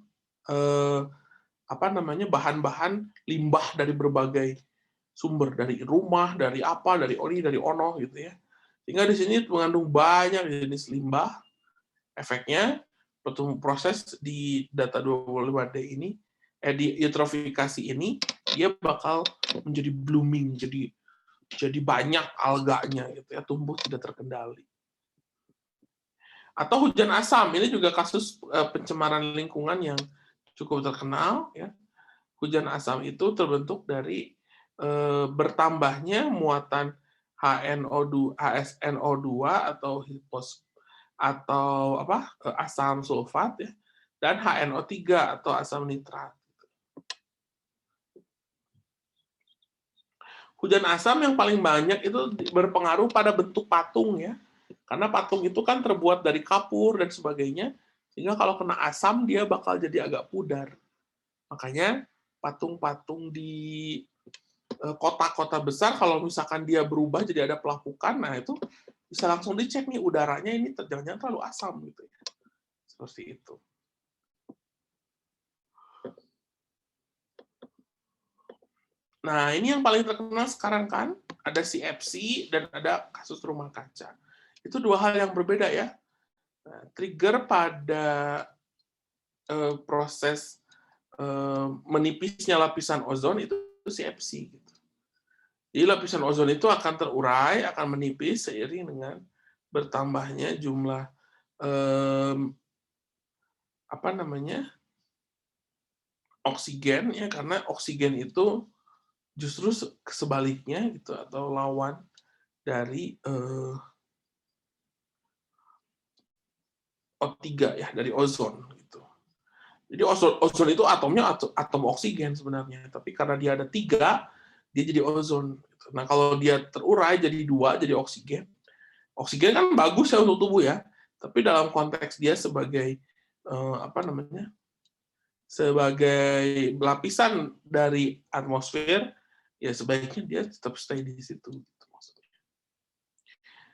bahan-bahan limbah dari berbagai sumber, dari rumah, dari oli, dari ono gitu ya. Sehingga di sini mengandung banyak jenis limbah. Efeknya proses di data 25D ini di eutrofikasi ini dia bakal menjadi blooming, jadi banyak alganya gitu ya, tumbuh tidak terkendali. Atau hujan asam, ini juga kasus pencemaran lingkungan yang cukup terkenal ya. Hujan asam itu terbentuk dari bertambahnya muatan HSNO2 atau asam sulfat ya, dan HNO3 atau asam nitrat. Hujan asam yang paling banyak itu berpengaruh pada bentuk patung ya. Karena patung itu kan terbuat dari kapur dan sebagainya, sehingga kalau kena asam dia bakal jadi agak pudar. Makanya patung-patung di kota-kota besar kalau misalkan dia berubah jadi ada pelapukan, nah itu bisa langsung dicek nih udaranya ini jangan-jangan terlalu asam gitu ya. Seperti itu. Nah, ini yang paling terkenal sekarang kan, ada CFC dan ada kasus rumah kaca. Itu dua hal yang berbeda ya. Nah, trigger pada proses menipisnya lapisan ozon itu CFC. Gitu. Jadi lapisan ozon itu akan terurai, akan menipis seiring dengan bertambahnya jumlah oksigen ya, karena oksigen itu justru sebaliknya gitu atau lawan dari O3 ya, dari ozon gitu. Jadi ozon itu atomnya atom oksigen sebenarnya, tapi karena dia ada 3, dia jadi ozon. Gitu. Nah kalau dia terurai jadi 2, jadi oksigen. Oksigen kan bagus ya untuk tubuh ya, tapi dalam konteks dia sebagai apa namanya, sebagai lapisan dari atmosfer, ya sebaiknya dia tetap stay di situ. Gitu, maksudnya.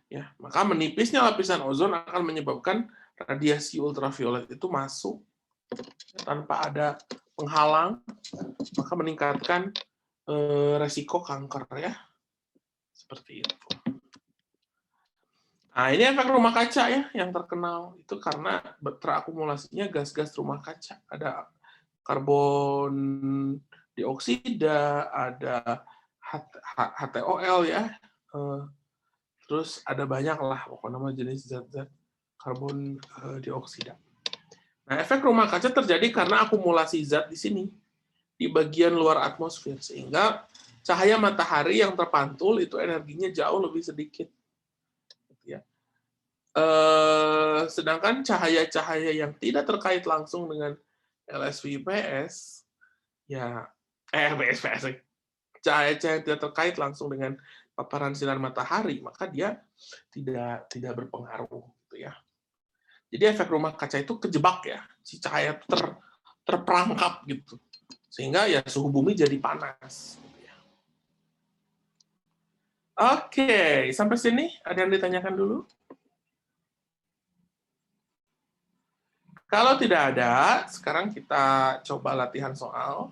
Ya, maka menipisnya lapisan ozon akan menyebabkan radiasi ultraviolet itu masuk tanpa ada penghalang, maka meningkatkan resiko kanker ya, seperti itu. Nah, ini efek rumah kaca ya yang terkenal itu karena terakumulasinya gas-gas rumah kaca. Ada karbon dioksida, ada HTOL ya, terus ada banyak lah pokoknya jenis zat-zat karbon dioksida. Nah, efek rumah kaca terjadi karena akumulasi zat di sini, di bagian luar atmosfer, sehingga cahaya matahari yang terpantul itu energinya jauh lebih sedikit. Ya. Sedangkan cahaya-cahaya yang tidak terkait langsung dengan LSV-PS, ya, cahaya-cahaya tidak terkait langsung dengan paparan sinar matahari, maka dia tidak berpengaruh, gitu ya. Jadi efek rumah kaca itu kejebak ya, si cahaya terperangkap gitu, sehingga ya suhu bumi jadi panas. Oke, sampai sini ada yang ditanyakan dulu? Kalau tidak ada, sekarang kita coba latihan soal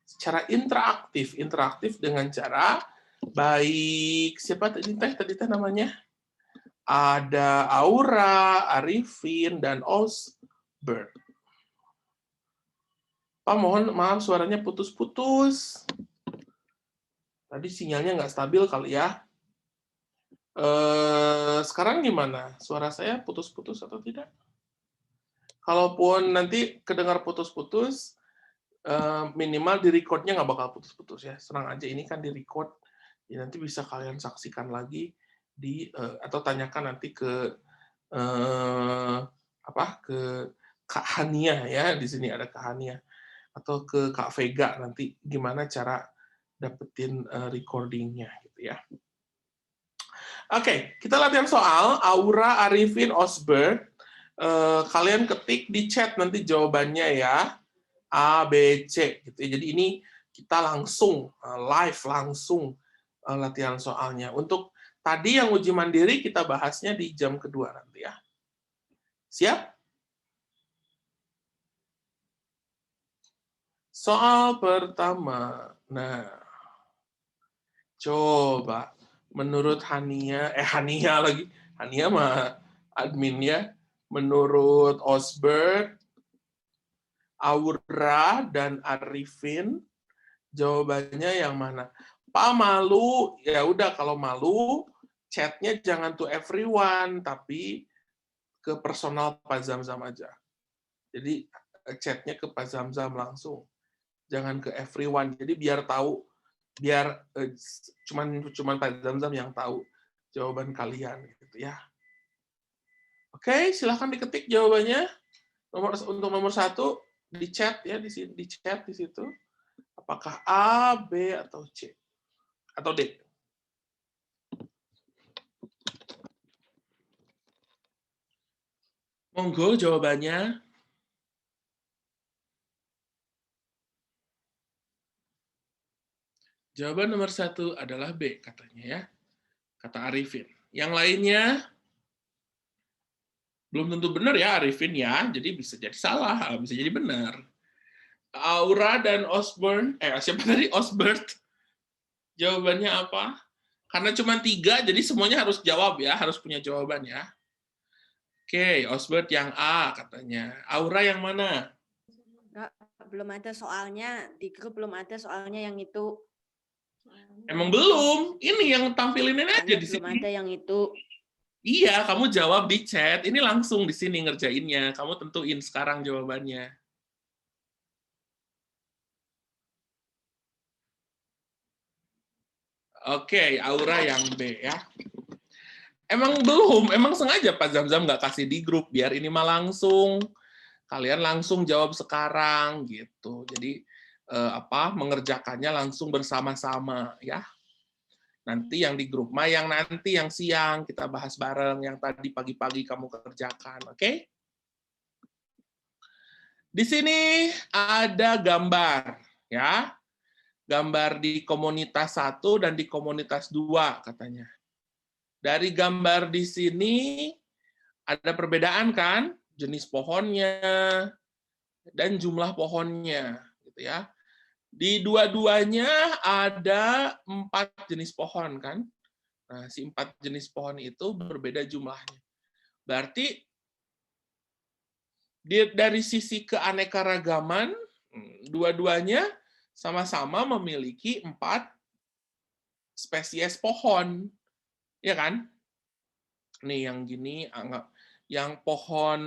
secara interaktif. Interaktif dengan cara baik siapa tadi teh namanya? Ada Aura, Arifin, dan Osbert. Pak, mohon maaf suaranya putus-putus. Tadi sinyalnya nggak stabil kali ya. Sekarang gimana? Suara saya putus-putus atau tidak? Kalaupun nanti kedengar putus-putus, minimal di recordnya nggak bakal putus-putus ya. Senang aja, ini kan di record. Ya, nanti bisa kalian saksikan lagi atau tanyakan nanti ke ke Kak Hania ya, di sini ada Kak Hania, atau ke Kak Vega nanti gimana cara dapetin recordingnya gitu ya. Oke, kita latihan soal. Aura, Arifin, Osbert, kalian ketik di chat nanti jawabannya ya, A, B, C gitu. Jadi ini kita langsung live langsung latihan soalnya. Untuk tadi yang uji mandiri kita bahasnya di jam kedua nanti ya. Siap? Soal pertama. Nah, coba menurut Hania lagi. Hania mah adminnya. Menurut Osbert, Aura, dan Arifin, jawabannya yang mana? Pak malu, ya udah kalau malu, chatnya jangan to everyone, tapi ke personal Pak Zamzam aja. Jadi chatnya ke Pak Zamzam langsung, jangan ke everyone. Jadi biar tahu, biar cuman Pak Zamzam yang tahu jawaban kalian, gitu ya. Oke, silahkan diketik jawabannya. Untuk nomor 1 di chat ya, di chat di situ. Apakah A, B, atau C? Atau D? Monggo jawabannya. Jawaban nomor 1 adalah B, katanya ya. Kata Arifin. Yang lainnya, belum tentu benar ya Arifin ya, jadi bisa jadi salah, bisa jadi benar. Aura dan Osborne, siapa tadi? Osbert. Jawabannya apa? Karena cuma 3, jadi semuanya harus jawab ya, harus punya jawaban ya. Oke, Osbert yang A katanya. Aura yang mana? Enggak, belum ada soalnya. Di grup belum ada soalnya yang itu. Emang belum? Ini yang tampilin ini aja di sini. Belum ada yang itu. Iya, kamu jawab di chat. Ini langsung di sini ngerjainnya. Kamu tentuin sekarang jawabannya. Oke, Aura yang B ya. Emang sengaja Pak Zamzam nggak kasih di grup, biar ini mah langsung. Kalian langsung jawab sekarang, gitu. Jadi, mengerjakannya langsung bersama-sama, ya. Nanti yang di grup mah yang nanti yang siang kita bahas bareng, yang tadi pagi-pagi kamu kerjakan, oke? Di sini ada gambar, ya. Gambar di komunitas 1 dan di komunitas 2 katanya. Dari gambar di sini ada perbedaan kan? Jenis pohonnya dan jumlah pohonnya, gitu ya. Di dua-duanya ada 4 jenis pohon kan? Nah, si 4 jenis pohon itu berbeda jumlahnya. Berarti dari sisi keanekaragaman, dua-duanya sama-sama memiliki 4 spesies pohon. Ya kan? Nih yang gini, yang pohon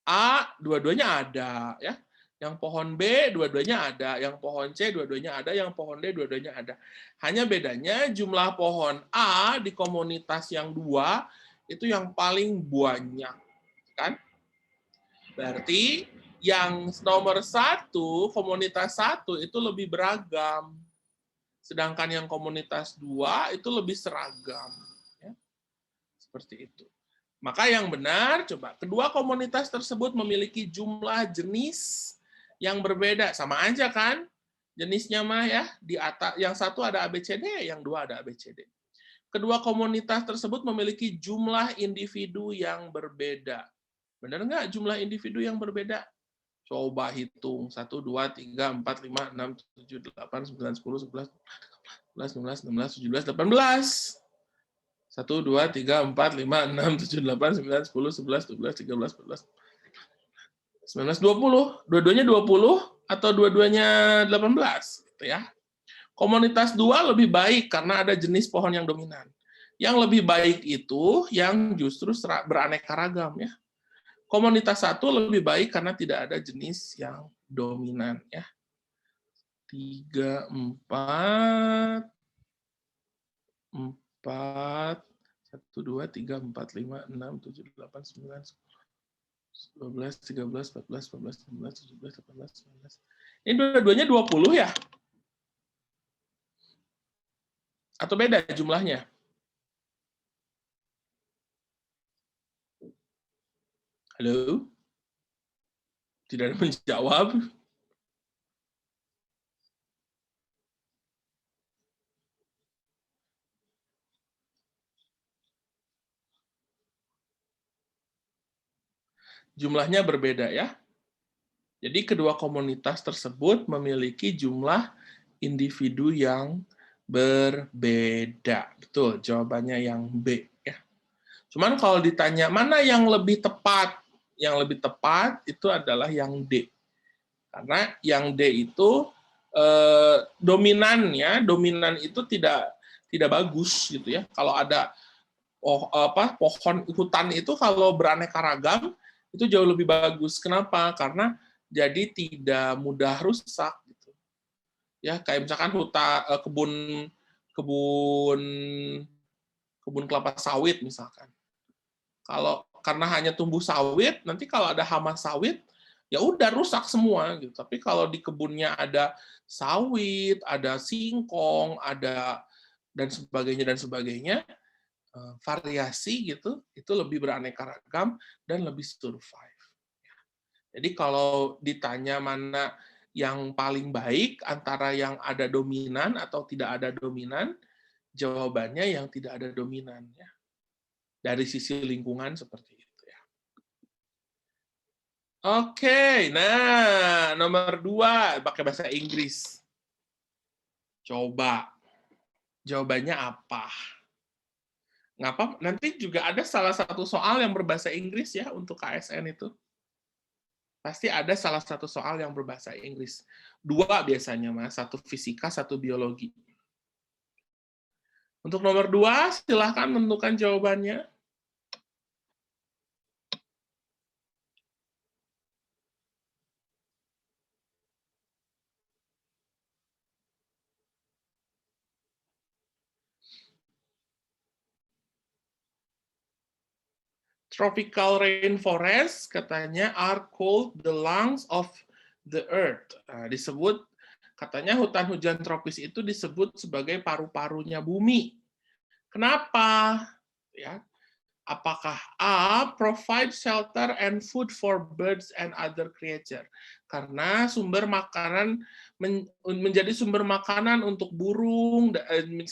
A, dua-duanya ada. Ya. Yang pohon B, dua-duanya ada. Yang pohon C, dua-duanya ada. Yang pohon D, dua-duanya ada. Hanya bedanya jumlah pohon A di komunitas yang 2 itu yang paling banyak. Kan? Berarti yang nomor 1, komunitas 1 itu lebih beragam. Sedangkan yang komunitas 2 itu lebih seragam. Ya. Seperti itu. Maka yang benar, coba, kedua komunitas tersebut memiliki jumlah jenis yang berbeda. Sama aja kan? Jenisnya mah ya, di atas yang satu ada ABCD, yang dua ada ABCD. Kedua komunitas tersebut memiliki jumlah individu yang berbeda. Benar nggak jumlah individu yang berbeda? Coba hitung. 1, 2, 3, 4, 5, 6, 7, 8, 9, 10, 11, 12, 16, 17, 18. 1, 2, 3, 4, 5, 6, 7, 8, 9, 10, 11, 12, 13, 14, 19, 20. Dua-duanya 20 atau dua-duanya 18. Gitu ya. Komunitas 2 lebih baik karena ada jenis pohon yang dominan. Yang lebih baik itu yang justru beraneka ragam. Ya. Komunitas 1 lebih baik karena tidak ada jenis yang dominan. Ya. 3, 4, 1, 2, 3, 4, 5, 6, 7, 8, 9, 12, 13, 14, 15, 16, 17, 18, 19. Ini dua-duanya 20 ya? Atau beda jumlahnya? Halo? Tidak ada menjawab. Jumlahnya berbeda ya. Jadi kedua komunitas tersebut memiliki jumlah individu yang berbeda. Betul, jawabannya yang B ya. Cuman kalau ditanya mana yang lebih tepat? Yang lebih tepat itu adalah yang D. Karena yang D itu dominan itu tidak bagus gitu ya. Kalau ada pohon hutan itu kalau beraneka ragam itu jauh lebih bagus. Kenapa? Karena jadi tidak mudah rusak gitu. Ya, kayak misalkan kebun kelapa sawit misalkan. Kalau karena hanya tumbuh sawit, nanti kalau ada hama sawit, ya udah rusak semua gitu. Tapi kalau di kebunnya ada sawit, ada singkong, ada dan sebagainya, variasi gitu, itu lebih beraneka ragam dan lebih survive. Jadi kalau ditanya mana yang paling baik antara yang ada dominan atau tidak ada dominan, jawabannya yang tidak ada dominan ya. Dari sisi lingkungan seperti itu ya. Oke, nah nomor 2 pakai bahasa Inggris. Coba jawabannya apa? Ngapa? Nanti juga ada salah satu soal yang berbahasa Inggris ya untuk KSN itu. Pasti ada salah satu soal yang berbahasa Inggris. 2 biasanya, Mas. 1 fisika, 1 biologi. Untuk nomor 2, silahkan menentukan jawabannya. Tropical rainforest katanya are called the lungs of the earth. Nah, disebut katanya hutan hujan tropis itu disebut sebagai paru-parunya bumi. Kenapa? Ya. Apakah A, provide shelter and food for birds and other creature? Karena sumber makanan menjadi sumber makanan untuk burung,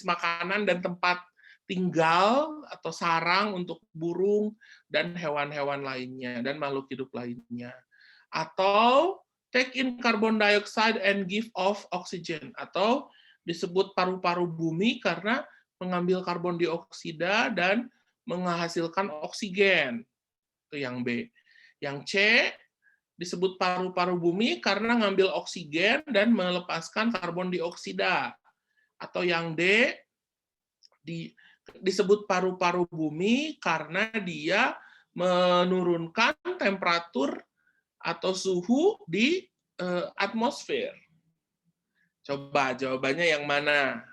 makanan dan tempat tinggal atau sarang untuk burung dan hewan-hewan lainnya dan makhluk hidup lainnya. Atau take in carbon dioxide and give off oxygen, atau disebut paru-paru bumi karena mengambil karbon dioksida dan menghasilkan oksigen. Itu yang B. Yang C, disebut paru-paru bumi karena ngambil oksigen dan melepaskan karbon dioksida. Atau yang D, disebut paru-paru bumi karena dia menurunkan temperatur atau suhu di atmosfer. Coba jawabannya yang mana?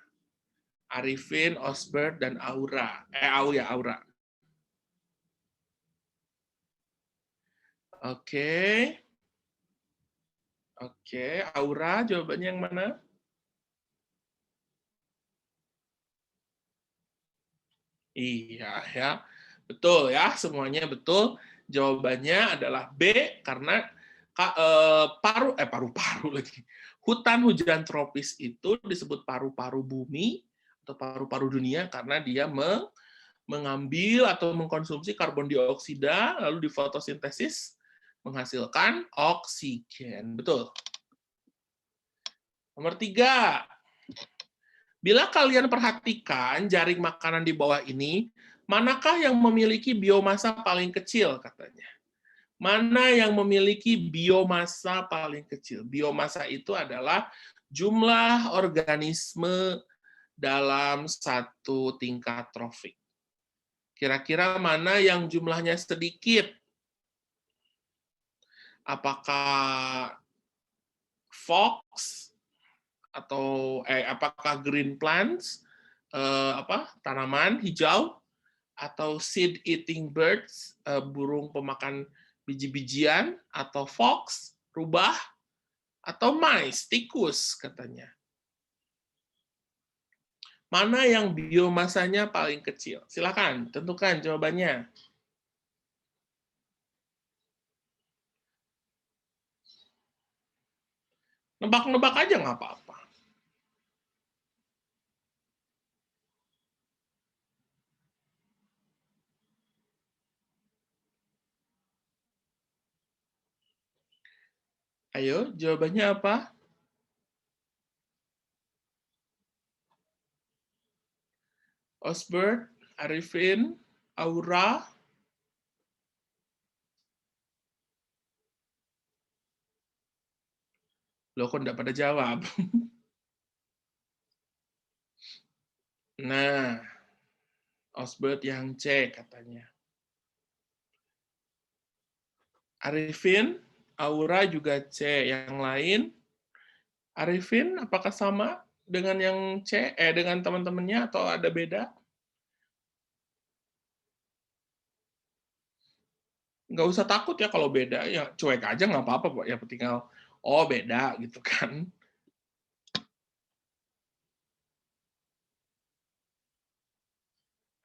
Arifin, Osbert, dan Aura. Aura. Oke. Aura, jawabannya yang mana? Iya, ya. Betul ya, semuanya betul. Jawabannya adalah B, karena paru-paru lagi. Hutan hujan tropis itu disebut paru-paru bumi atau paru-paru dunia karena dia mengambil atau mengkonsumsi karbon dioksida lalu difotosintesis menghasilkan oksigen. Betul. Nomor 3. Bila kalian perhatikan jaring makanan di bawah ini, manakah yang memiliki biomasa paling kecil katanya? Mana yang memiliki biomasa paling kecil? Biomasa itu adalah jumlah organisme dalam satu tingkat trofik. Kira-kira mana yang jumlahnya sedikit? Apakah fox atau apakah green plants, tanaman hijau, atau seed eating birds, burung pemakan biji-bijian, atau fox, rubah, atau mice, tikus katanya. Mana yang biomasanya paling kecil? Silakan tentukan jawabannya. Nebak-nebak aja nggak apa-apa. Ayo, jawabannya apa? Osbert, Arifin, Aura. Loh, kok nggak pada jawab? Nah, Osbert yang C katanya. Arifin, Aura juga C. Yang lain, Arifin, apakah sama dengan yang C? Dengan teman-temannya atau ada beda? Nggak usah takut ya kalau beda, ya cuek aja nggak apa-apa, Pak. Ya tinggal, oh beda gitu kan.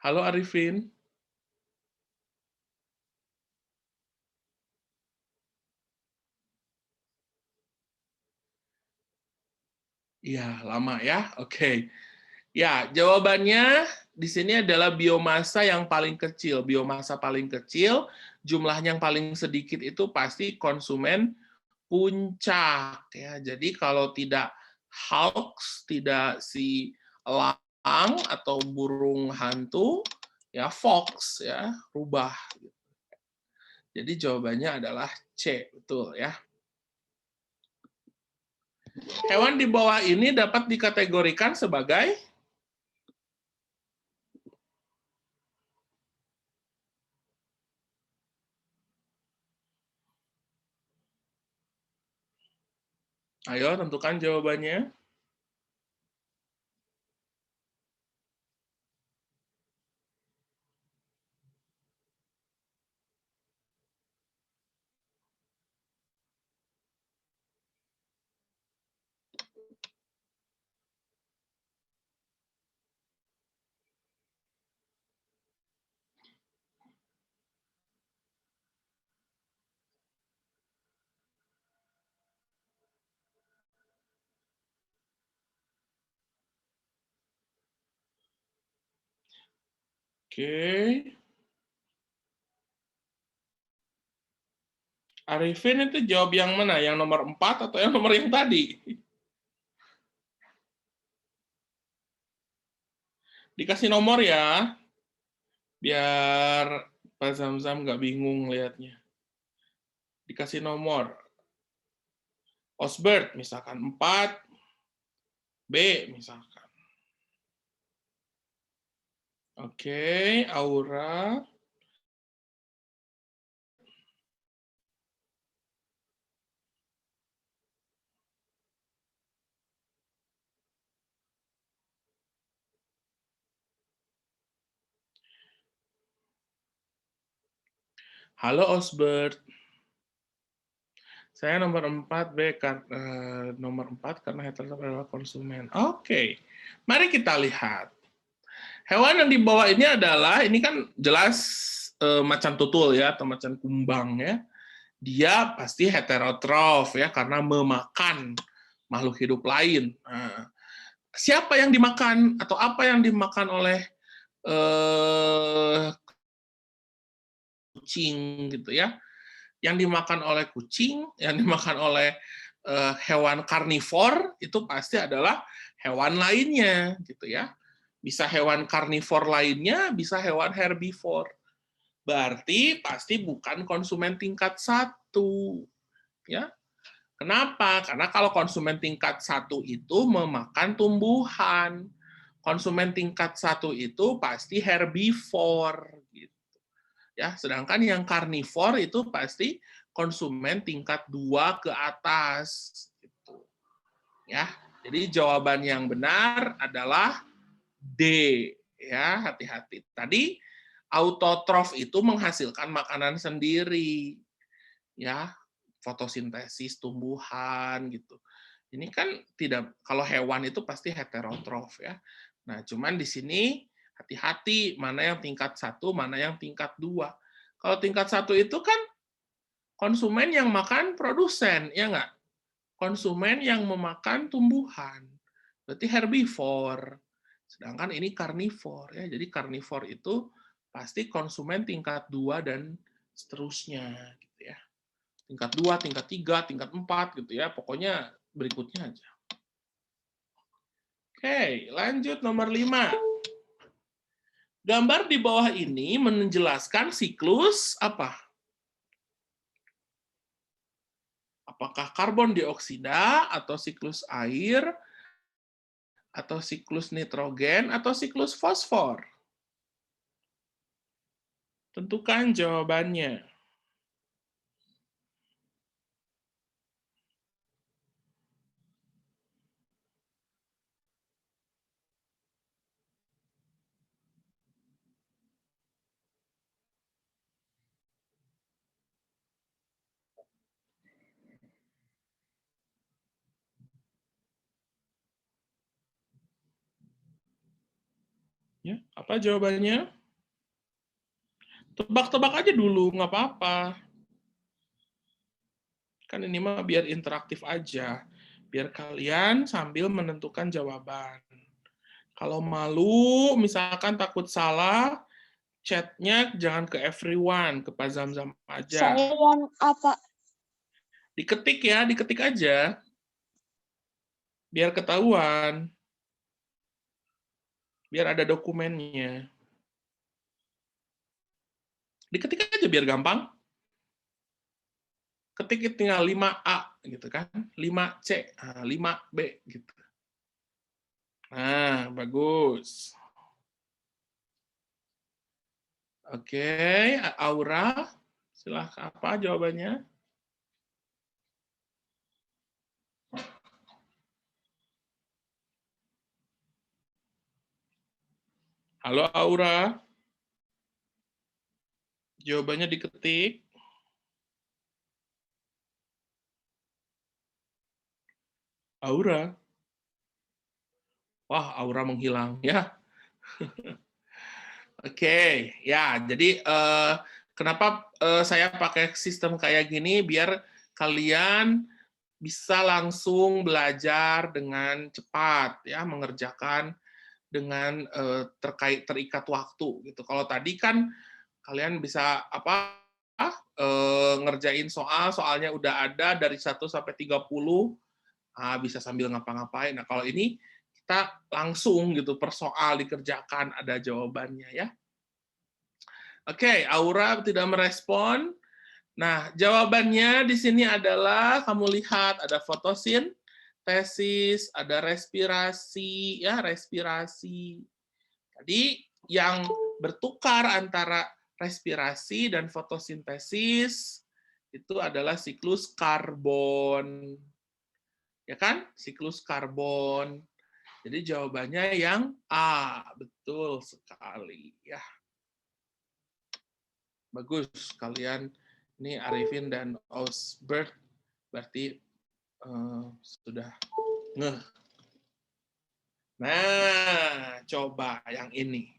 Halo Arifin. Iya, lama ya. Oke. Ya, jawabannya di sini adalah biomasa yang paling kecil. Biomasa paling kecil, jumlahnya yang paling sedikit itu pasti konsumen puncak ya. Jadi kalau tidak hawks, tidak si elang atau burung hantu, ya fox ya, rubah. Jadi jawabannya adalah C, betul ya. Hewan di bawah ini dapat dikategorikan sebagai ayo tentukan jawabannya. Oke. Arifin itu jawab yang mana? Yang nomor 4 atau yang nomor yang tadi? Dikasih nomor ya, biar Pak Zamzam nggak bingung lihatnya. Dikasih nomor. Osbert misalkan 4, B misalkan. Oke, Aura. Halo Osbert. Saya nomor 4, B, nomor 4 karena heterotrop adalah konsumen. Oke, mari kita lihat. Hewan yang dibawa ini adalah, ini kan jelas macan tutul ya, atau macan kumbang ya. Dia pasti heterotrof ya, karena memakan makhluk hidup lain. Nah, siapa yang dimakan atau apa yang dimakan oleh kucing gitu ya? Yang dimakan oleh kucing, yang dimakan oleh hewan karnivor itu pasti adalah hewan lainnya gitu ya. Bisa hewan karnivor lainnya, bisa hewan herbivor. Berarti pasti bukan konsumen tingkat 1 ya. Kenapa? Karena kalau konsumen tingkat 1 itu memakan tumbuhan. Konsumen tingkat 1 itu pasti herbivor gitu. Ya, sedangkan yang karnivor itu pasti konsumen tingkat 2 ke atas gitu. Ya. Jadi jawaban yang benar adalah D ya, hati-hati. Tadi autotrof itu menghasilkan makanan sendiri. Ya, fotosintesis tumbuhan gitu. Ini kan tidak, kalau hewan itu pasti heterotrof ya. Nah, cuman di sini hati-hati mana yang tingkat 1, mana yang tingkat 2. Kalau tingkat 1 itu kan konsumen yang makan produsen, ya nggak? Konsumen yang memakan tumbuhan. Berarti herbivore. Sedangkan ini karnivor ya. Jadi karnivor itu pasti konsumen tingkat 2 dan seterusnya gitu ya. Tingkat 2, tingkat 3, tingkat 4 gitu ya. Pokoknya berikutnya aja. Oke, lanjut nomor 5. Gambar di bawah ini menjelaskan siklus apa? Apakah karbon dioksida, atau siklus air, atau siklus nitrogen, atau siklus fosfor? Tentukan jawabannya. Ya, apa jawabannya? Tebak-tebak aja dulu, nggak apa-apa. Kan ini mah biar interaktif aja. Biar kalian sambil menentukan jawaban. Kalau malu, misalkan takut salah, chatnya jangan ke everyone, ke Pak Zamzam aja. Saya yang apa? Diketik ya, diketik aja. Biar ketahuan. Biar ada dokumennya. Diketik aja biar gampang. Ketik tinggal 5A gitu kan, 5C, 5B gitu. Nah, bagus. Oke, Aura, silahkan apa jawabannya? Halo Aura. Jawabannya diketik. Aura. Wah, Aura menghilang ya. Oke, ya. Jadi kenapa saya pakai sistem kayak gini biar kalian bisa langsung belajar dengan cepat ya, mengerjakan dengan terikat waktu gitu. Kalau tadi kan kalian bisa ngerjain soalnya udah ada dari 1 sampai 30, bisa sambil ngapa-ngapain. Nah, kalau ini kita langsung gitu per soal dikerjakan, ada jawabannya ya. Oke, Aura tidak merespon. Nah, jawabannya di sini adalah kamu lihat ada fotosintesis, ada respirasi ya, respirasi. Jadi yang bertukar antara respirasi dan fotosintesis itu adalah siklus karbon. Ya kan? Siklus karbon. Jadi jawabannya yang A, betul sekali ya. Bagus kalian. Ini Arifin dan Osbert berarti sudah ngeh. Nah, coba yang ini.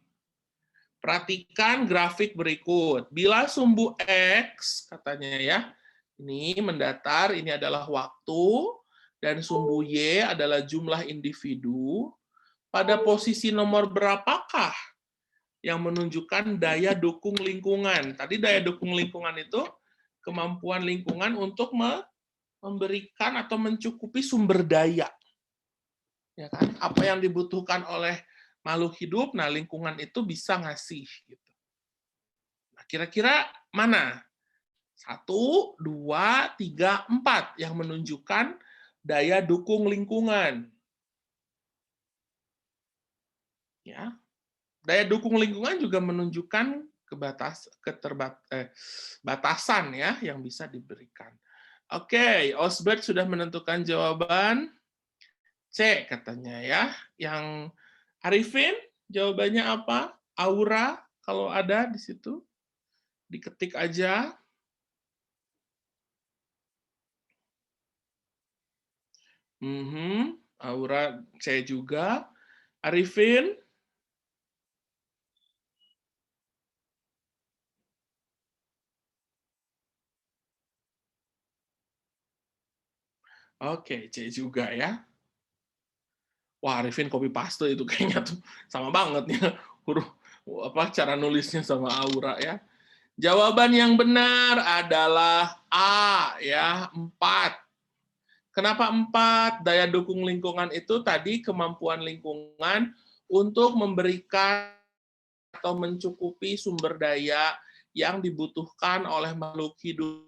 Perhatikan grafik berikut. Bila sumbu X, katanya ya, ini mendatar, ini adalah waktu, dan sumbu Y adalah jumlah individu, pada posisi nomor berapakah yang menunjukkan daya dukung lingkungan? Tadi daya dukung lingkungan itu kemampuan lingkungan untuk memberikan atau mencukupi sumber daya. Ya kan? Apa yang dibutuhkan oleh makhluk hidup, nah lingkungan itu bisa ngasih. Gitu. Nah, kira-kira mana? 1, 2, 3, 4 yang menunjukkan daya dukung lingkungan. Ya, daya dukung lingkungan juga menunjukkan batasan ya yang bisa diberikan. Oke, Osbert sudah menentukan jawaban C katanya ya. Yang Arifin jawabannya apa? Aura kalau ada di situ diketik aja. Aura C juga. Arifin? Oke, C juga ya. Wah, Arifin copy paste itu kayaknya tuh sama banget ya. Huruf cara nulisnya sama Aura ya. Jawaban yang benar adalah A ya, 4. Kenapa 4? Daya dukung lingkungan itu tadi kemampuan lingkungan untuk memberikan atau mencukupi sumber daya yang dibutuhkan oleh makhluk hidup